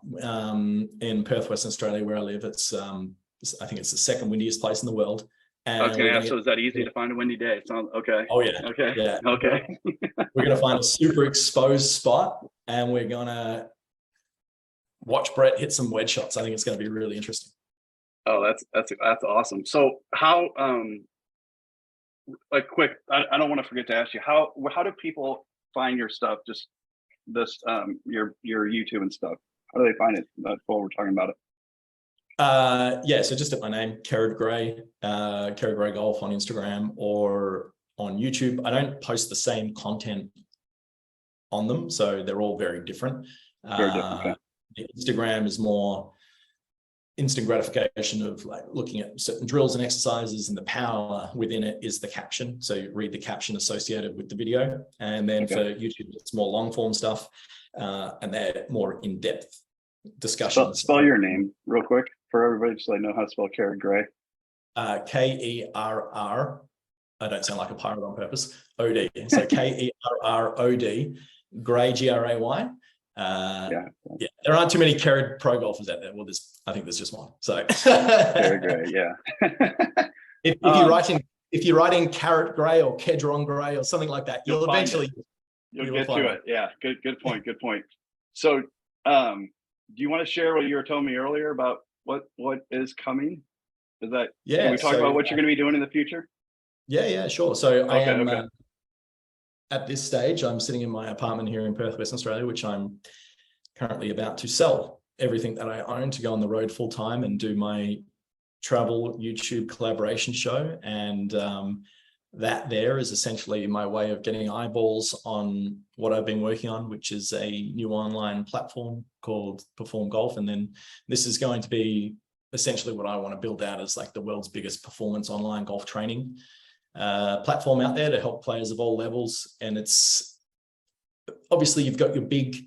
in Perth, Western Australia, where I live. It's I think it's the second windiest place in the world. And so is that easy to find a windy day? Okay. Oh yeah. Okay. Yeah. Okay. We're going to find a super exposed spot, and we're going to watch Brett hit some wedge shots. I think it's going to be really interesting. Oh, that's awesome. So how like quick, I don't want to forget to ask you, how do people find your stuff? Just this your YouTube and stuff. How do they find it while we're talking about it? So just at my name, Kerrod Gray, Kerrod Gray Golf on Instagram or on YouTube. I don't post the same content on them, so they're all very different. Very different. Okay. Instagram is more instant gratification of like looking at certain drills and exercises, and the power within it is the caption. So you read the caption associated with the video. And then for YouTube, it's more long form stuff, and they're more in-depth discussions. Spell your name real quick for everybody, so I know how to spell Kerrod Gray. Kerr. I don't sound like a pirate on purpose. OD. So Kerrod, Gray, Gray. There aren't too many Kerrod pro golfers out there. Well, I think there's just one. So Kerrod Gray, yeah. if you write in Kerrod Gray or Kedron Gray or something like that, you'll eventually get to it. Yeah, good point. So do you want to share what you were telling me earlier about what is coming? Can we talk about what you're going to be doing in the future? Yeah, sure. So I am at this stage, I'm sitting in my apartment here in Perth, Western Australia, which I'm currently about to sell everything that I own to go on the road full time and do my travel YouTube collaboration show. And that there is essentially my way of getting eyeballs on what I've been working on, which is a new online platform called Perform Golf. And then this is going to be essentially what I want to build out as like the world's biggest performance online golf training platform out there to help players of all levels. And it's obviously you've got your big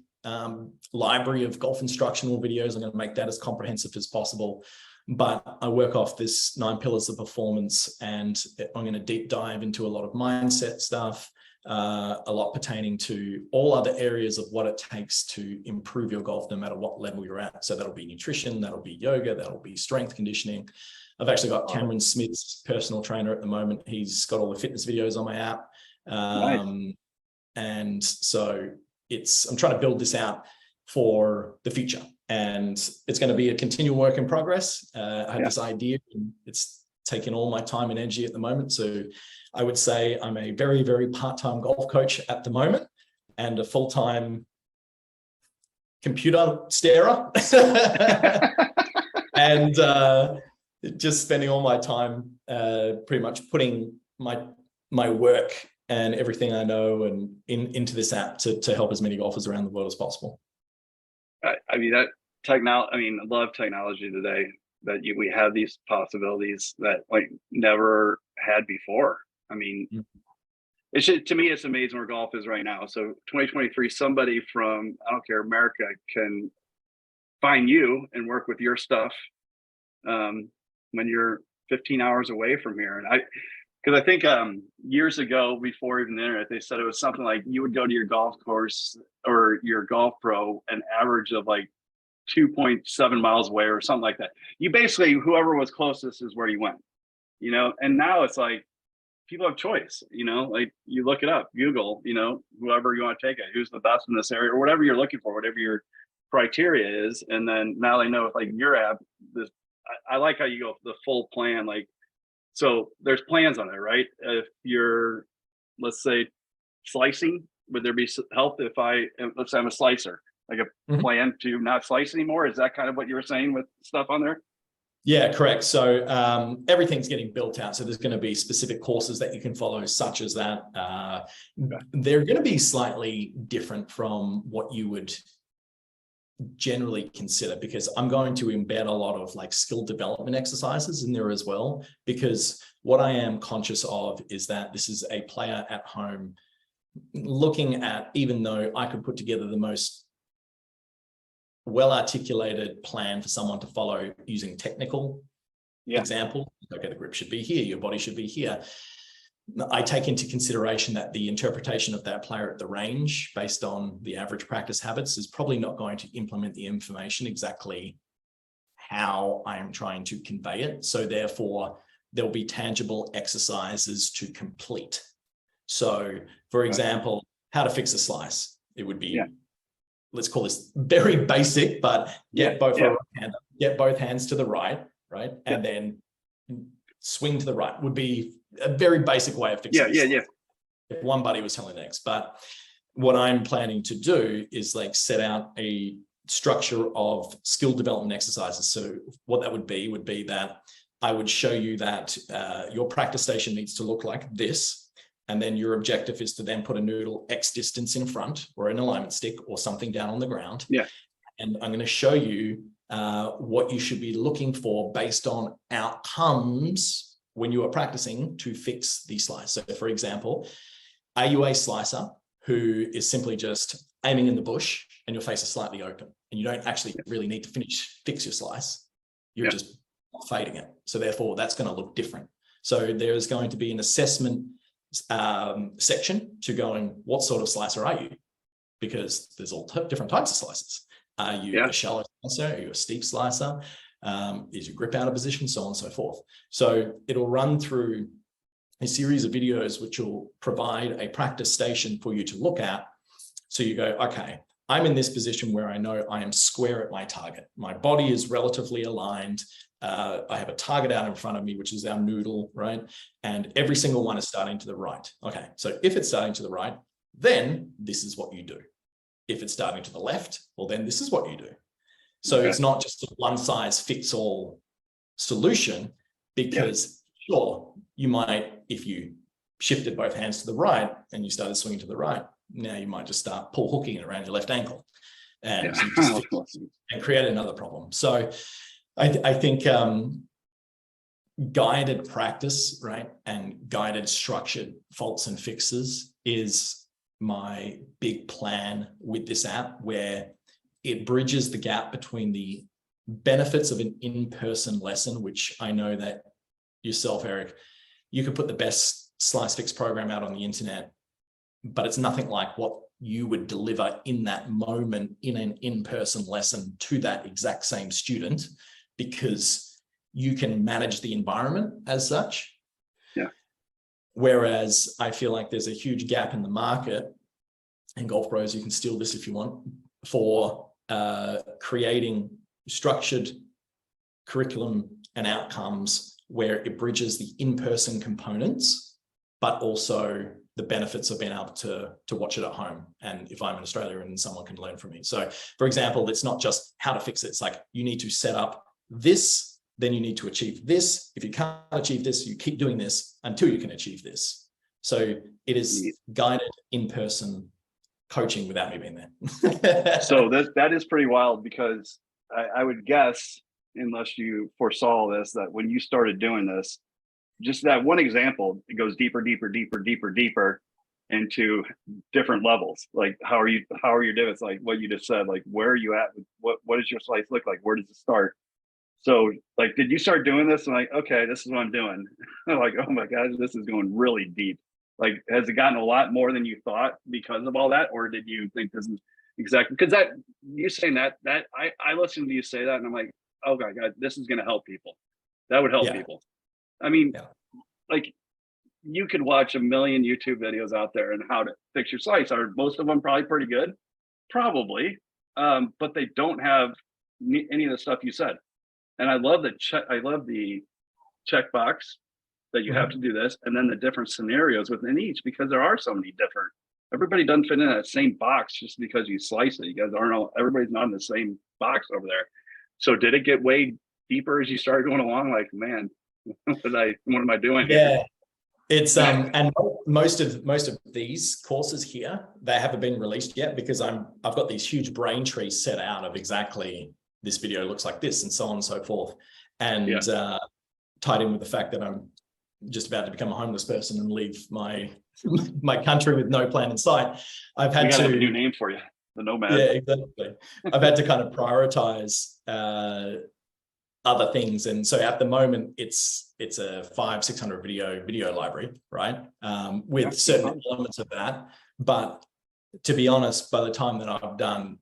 library of golf instructional videos. I'm going to make that as comprehensive as possible, but I work off this 9 pillars of performance, and I'm going to deep dive into a lot of mindset stuff, a lot pertaining to all other areas of what it takes to improve your golf no matter what level you're at. So that'll be nutrition, that'll be yoga, that'll be strength conditioning. I've actually got Cameron Smith's personal trainer at the moment. He's got all the fitness videos on my app. Nice. And so I'm trying to build this out for the future, and it's going to be a continual work in progress. I had this idea, and it's taking all my time and energy at the moment. So I would say I'm a very, very part-time golf coach at the moment and a full-time computer starer. And just spending all my time pretty much putting my work and everything I know and into this app to help as many golfers around the world as possible. I mean, I love technology today, that we have these possibilities that like never had before. I mean, to me, it's amazing where golf is right now. So 2023, somebody from, I don't care, America can find you and work with your stuff when you're 15 hours away from here. And because I think years ago, before even the internet, they said it was something like you would go to your golf course or your golf pro an average of like 2.7 miles away or something like that. You basically, whoever was closest is where you went, and now it's like people have choice, like you look it up, Google, whoever you want to take it, who's the best in this area or whatever you're looking for, whatever your criteria is. And then now they know with like your app, I like how you go the full plan, like So there's plans on it, right? If you're, let's say, slicing, would there be help if let's say I'm a slicer, like a plan to not slice anymore? Is that kind of what you were saying with stuff on there? Yeah, correct. So everything's getting built out. So there's going to be specific courses that you can follow, such as that. They're going to be slightly different from what you would generally consider, because I'm going to embed a lot of like skill development exercises in there as well, because what I am conscious of is that this is a player at home looking at, even though I could put together the most well-articulated plan for someone to follow using technical example, okay, the grip should be here, your body should be here. I take into consideration that the interpretation of that player at the range based on the average practice habits is probably not going to implement the information exactly how I am trying to convey it. So therefore, there'll be tangible exercises to complete. So for example, how to fix a slice. It would be, let's call this very basic, but get both hands to the right, and then swing to the right would be a very basic way of fixing it. If one buddy was telling the next. But what I'm planning to do is like set out a structure of skill development exercises. So what that would be that I would show you that your practice station needs to look like this. And then your objective is to then put a noodle X distance in front, or an alignment stick or something down on the ground. And I'm going to show you what you should be looking for based on outcomes when you are practicing to fix the slice. So for example, are you a slicer who is simply just aiming in the bush and your face is slightly open and you don't actually really need to fix your slice? You're just fading it. So therefore that's going to look different. So there's going to be an assessment section to going, what sort of slicer are you? Because there's all different types of slices. Are you a shallow slicer? Are you a steep slicer? Is your grip out of position? So on and so forth. So it'll run through a series of videos which will provide a practice station for you to look at. So you go, okay, I'm in this position where I know I am square at my target. My body is relatively aligned. I have a target out in front of me, which is our noodle, right? And every single one is starting to the right. Okay, so if it's starting to the right, then this is what you do. If it's starting to the left, well, then this is what you do. So it's not just a one size fits all solution, because sure, you might, if you shifted both hands to the right and you started swinging to the right, now you might just start pull hooking it around your left ankle and, and create another problem. So I think guided practice, right, and guided structured faults and fixes is my big plan with this app, where it bridges the gap between the benefits of an in-person lesson, which I know that yourself, Erik, you could put the best slice fix program out on the internet, but it's nothing like what you would deliver in that moment in an in-person lesson to that exact same student, because you can manage the environment as such. Whereas I feel like there's a huge gap in the market, and Golf Bros, you can steal this if you want, for creating structured curriculum and outcomes where it bridges the in-person components, but also the benefits of being able to watch it at home. And if I'm in Australia and someone can learn from me. So for example, it's not just how to fix it. It's like, you need to set up this, then you need to achieve this. If you can't achieve this, you keep doing this until you can achieve this. So it is guided in-person coaching without me being there. So that is pretty wild, because I would guess, unless you foresaw this, that when you started doing this, just that one example, it goes deeper into different levels. Like how are you doing? It's like what you just said, like where are you at? What does your slice look like? Where does it start? So like, did you start doing this and like, okay, this is what I'm doing? Like, oh my God, this is going really deep. Like, has it gotten a lot more than you thought because of all that? Or did you think this is exactly, because that you saying that I listened to you say that and I'm like, oh my God, this is going to help people. That would help people. I mean, like you could watch a million YouTube videos out there and how to fix your slice. Are most of them probably pretty good? Probably. But they don't have any of the stuff you said. And I love the checkbox that you have to do this, and then the different scenarios within each, because there are so many different. Everybody doesn't fit in that same box just because you slice it. You guys aren't all. Everybody's not in the same box over there. So did it get way deeper as you started going along? Like, man, what am I doing here? Yeah. It's and most of these courses here, they haven't been released yet because I've got these huge brain trees set out of exactly this video looks like this and so on and so forth. And tied in with the fact that I'm just about to become a homeless person and leave my country with no plan in sight. I've had to have a new name for you, the nomad. Yeah, exactly. I've had to kind of prioritize other things, and so at the moment it's a 500-600 video library, right? With certain elements of that, but to be honest, by the time that I've done,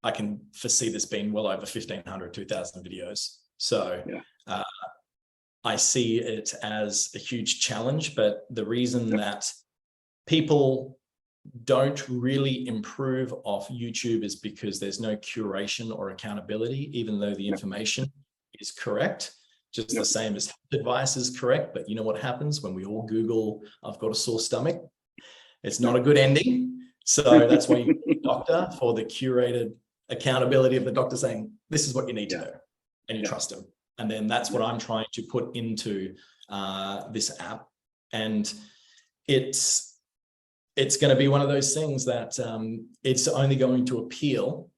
I can foresee this being well over 1,500, 2,000 videos. So I see it as a huge challenge, but the reason that people don't really improve off YouTube is because there's no curation or accountability, even though the information is correct, just the same as advice is correct. But you know what happens when we all Google, I've got a sore stomach? It's not a good ending. So that's why you need a doctor, for the curated accountability of the doctor saying, this is what you need to do, and you trust him. And then that's what I'm trying to put into this app. And it's going to be one of those things that it's only going to appeal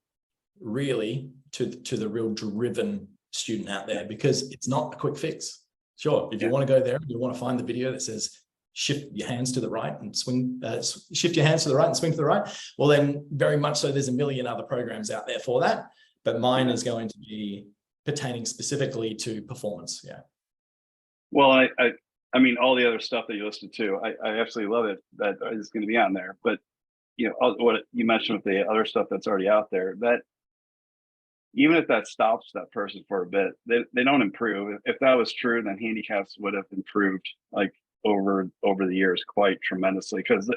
really to the real driven student out there, because it's not a quick fix. Sure, if you want to go there, you want to find the video that says shift your hands to the right and swing, shift your hands to the right and swing to the right. Well, then very much so, there's a million other programs out there for that. But mine is going to be pertaining specifically to performance. Yeah. Well, I mean, all the other stuff that you listed too, I absolutely love it that is going to be on there. But you know, what you mentioned with the other stuff that's already out there, that even if that stops that person for a bit, they don't improve. If that was true, then handicaps would have improved like over the years quite tremendously. Because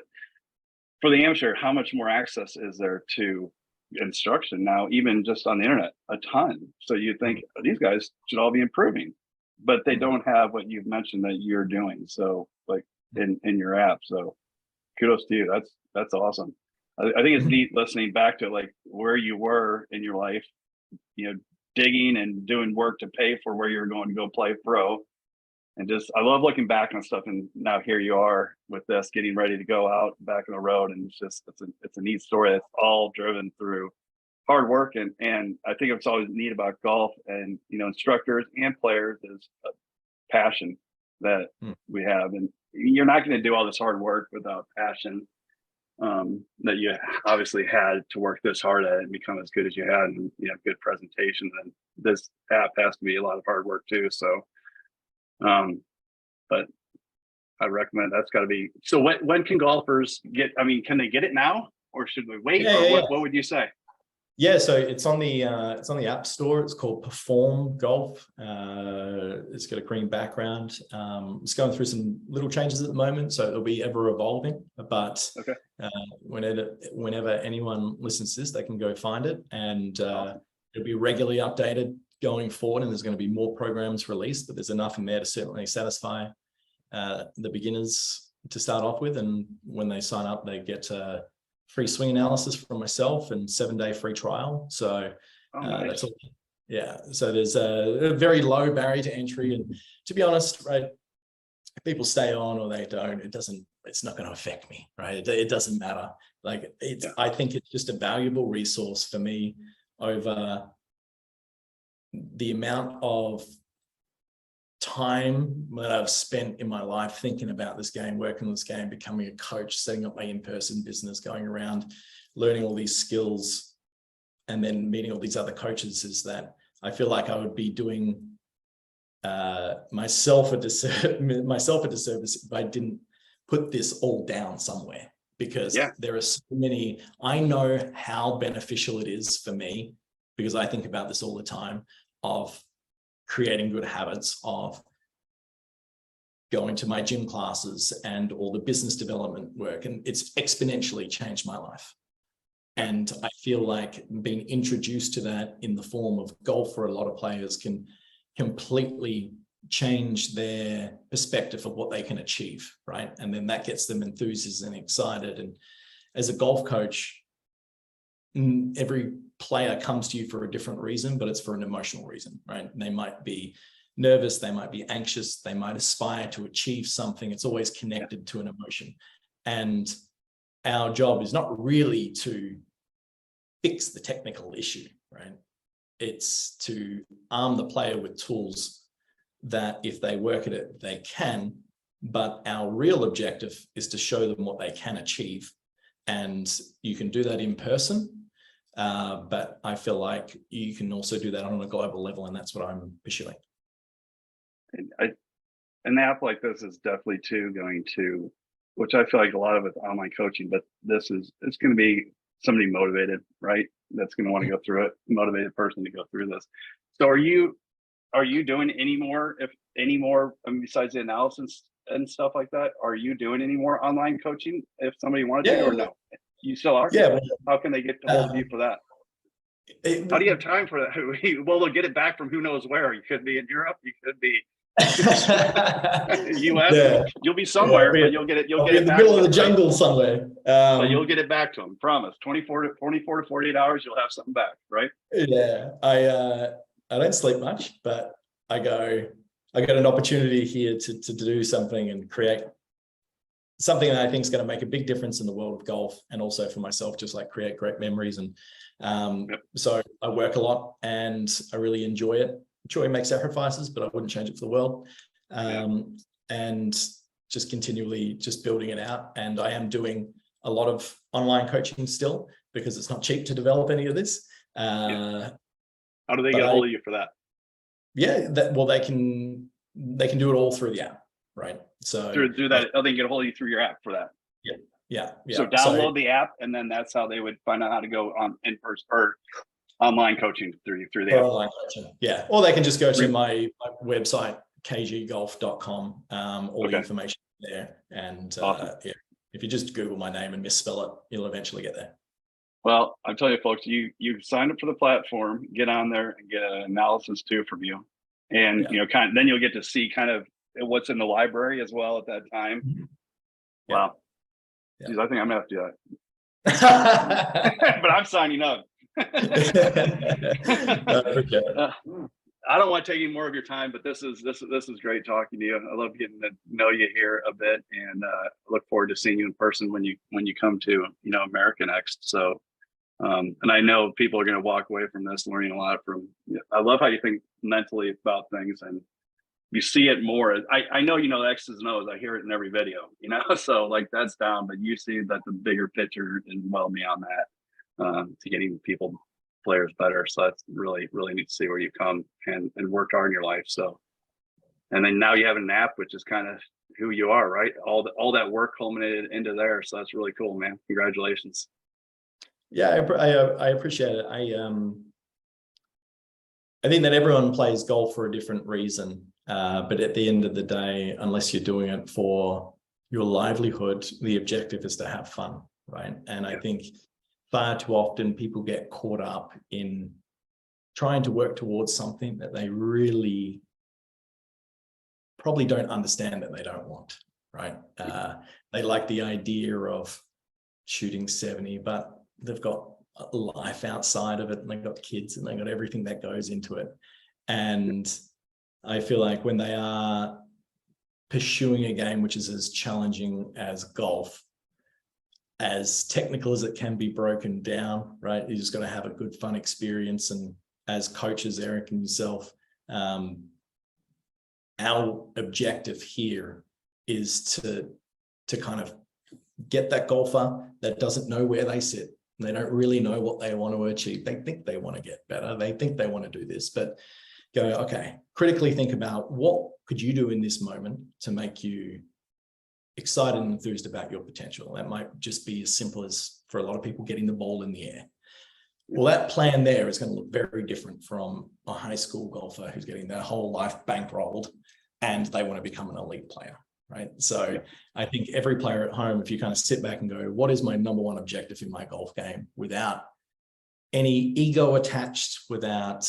for the amateur, how much more access is there to instruction now, even just on the internet? A ton. So you think these guys should all be improving, but they don't have what you've mentioned that you're doing. So like in your app. So kudos to you. That's awesome. I think it's neat listening back to like where you were in your life, you know, digging and doing work to pay for where you're going to go play pro. And just, I love looking back on stuff, and now here you are with this, getting ready to go out back on the road. And it's a neat story. That's all driven through hard work. And I think it's always neat about golf and, you know, instructors and players is a passion that we have. And you're not going to do all this hard work without passion that you obviously had to work this hard at it and become as good as you had, and, you know, good presentation. And this app has to be a lot of hard work too. So, but I recommend that's got to be. So when can golfers get, I mean, can they get it now, or should we wait? What would you say? Yeah, so it's on the App Store. It's called Perform Golf. It's got a green background. It's going through some little changes at the moment, so it'll be ever evolving. But whenever anyone listens to this, they can go find it, and it'll be regularly updated going forward. And there's going to be more programs released, but there's enough in there to certainly satisfy the beginners to start off with. And when they sign up, they get free swing analysis from myself and 7-day free trial. So that's all. Yeah. So there's a very low barrier to entry. And to be honest, right, if people stay on or they don't, it's not going to affect me, right? It doesn't matter. Like I think it's just a valuable resource for me over the amount of time that I've spent in my life thinking about this game, working on this game, becoming a coach, setting up my in-person business, going around, learning all these skills, and then meeting all these other coaches, is that I feel like I would be doing myself a disservice if I didn't put this all down somewhere, because there are so many. I know how beneficial it is for me, because I think about this all the time, of creating good habits, of going to my gym classes and all the business development work. And it's exponentially changed my life. And I feel like being introduced to that in the form of golf for a lot of players can completely change their perspective of what they can achieve, right? And then that gets them enthused and excited. And as a golf coach, every player comes to you for a different reason, but it's for an emotional reason, right? They might be nervous, they might be anxious, they might aspire to achieve something. It's always connected to an emotion. And our job is not really to fix the technical issue, right? It's to arm the player with tools that if they work at it, they can, but our real objective is to show them what they can achieve. And you can do that in person, but I feel like you can also do that on a global level, and that's what I'm pursuing. An app like this is definitely too going to, which I feel like a lot of it's online coaching, but it's going to be somebody motivated, right? That's going to want to go through it, motivated person to go through this. So are you doing any more, besides the analysis and stuff like that? Are you doing any more online coaching if somebody wanted to, or no? You still are? Yeah. How can they get a hold of you for that? How do you have time for that? Well, they'll get it back from who knows where. You could be in Europe. You could be US. Yeah. You'll be somewhere, but you'll get it. You'll get it in the middle of the jungle somewhere. But you'll get it back to them. Promise. 24 to 48 hours, you'll have something back, right? Yeah. I don't sleep much, but I got an opportunity here to do something and create something that I think is going to make a big difference in the world of golf, and also for myself, just like create great memories. And so I work a lot and I really enjoy it. Sure, make sacrifices, but I wouldn't change it for the world. And just continually just building it out. And I am doing a lot of online coaching still, because it's not cheap to develop any of this. How do they get a hold of you for that? Yeah, they can do it all through the app, right? So through that, they can get a hold of you through your app for that. Yeah. So download the app, and then that's how they would find out how to go on in person or online coaching through the app. Online coaching. Yeah, or they can just go to my website, kggolf.com. All the information there, and awesome. If you just Google my name and misspell it, you'll eventually get there. Well, I'm telling you, folks, you sign up for the platform, get on there and get an analysis too from you, and then you'll get to see kind of what's in the library as well at that time. Mm-hmm. Wow. Yeah. Geez, I think I'm gonna have to do that. But I'm signing up. I don't want to take any more of your time, but this is great talking to you. I love getting to know you here a bit, and look forward to seeing you in person when you come to America next. So, and I know people are going to walk away from this learning a lot from. I love how you think mentally about things, and you see it more. I know the X's and O's. I hear it in every video, so like that's down, but you see that the bigger picture is well beyond that, to getting players better. So that's really, really neat to see where you come and worked hard in your life. So, and then now you have an app, which is kind of who you are, right? All that work culminated into there. So that's really cool, man. Congratulations. Yeah, I appreciate it. I think that everyone plays golf for a different reason. But at the end of the day, unless you're doing it for your livelihood, the objective is to have fun, right? And I think far too often people get caught up in trying to work towards something that they really probably don't understand that they don't want, right? They like the idea of shooting 70, but they've got a life outside of it, and they've got kids, and they've got everything that goes into it. And I feel like when they are pursuing a game which is as challenging as golf, as technical as it can be broken down, right? You just got to have a good, fun experience. And as coaches, Erik and yourself, our objective here is to kind of get that golfer that doesn't know where they sit. They don't really know what they want to achieve. They think they want to get better. They think they want to do this, but go, okay, critically think about what could you do in this moment to make you excited and enthused about your potential. That might just be as simple as, for a lot of people, getting the ball in the air. Well, that plan there is going to look very different from a high school golfer who's getting their whole life bankrolled and they want to become an elite player, right? So I think every player at home, if you kind of sit back and go, what is my number one objective in my golf game, without any ego attached, without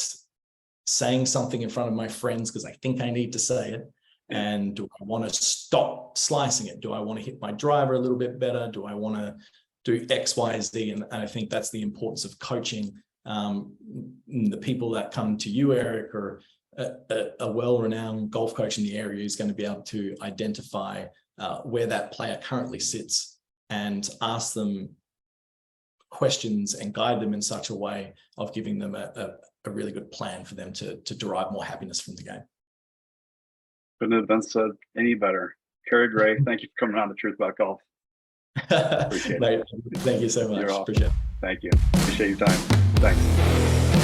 saying something in front of my friends because I think I need to say it? And do I want to stop slicing it? Do I want to hit my driver a little bit better? Do I want to do X, Y, Z? And I think that's the importance of coaching. The people that come to you, Erik, or a well-renowned golf coach in the area is going to be able to identify where that player currently sits and ask them questions and guide them in such a way of giving them a really good plan for them to derive more happiness from the game. Couldn't have been said any better. Kerrod Gray, thank you for coming on The Truth About Golf. Appreciate it. Thank you so much. You're awesome. Appreciate it. Thank you. Appreciate your time. Thanks.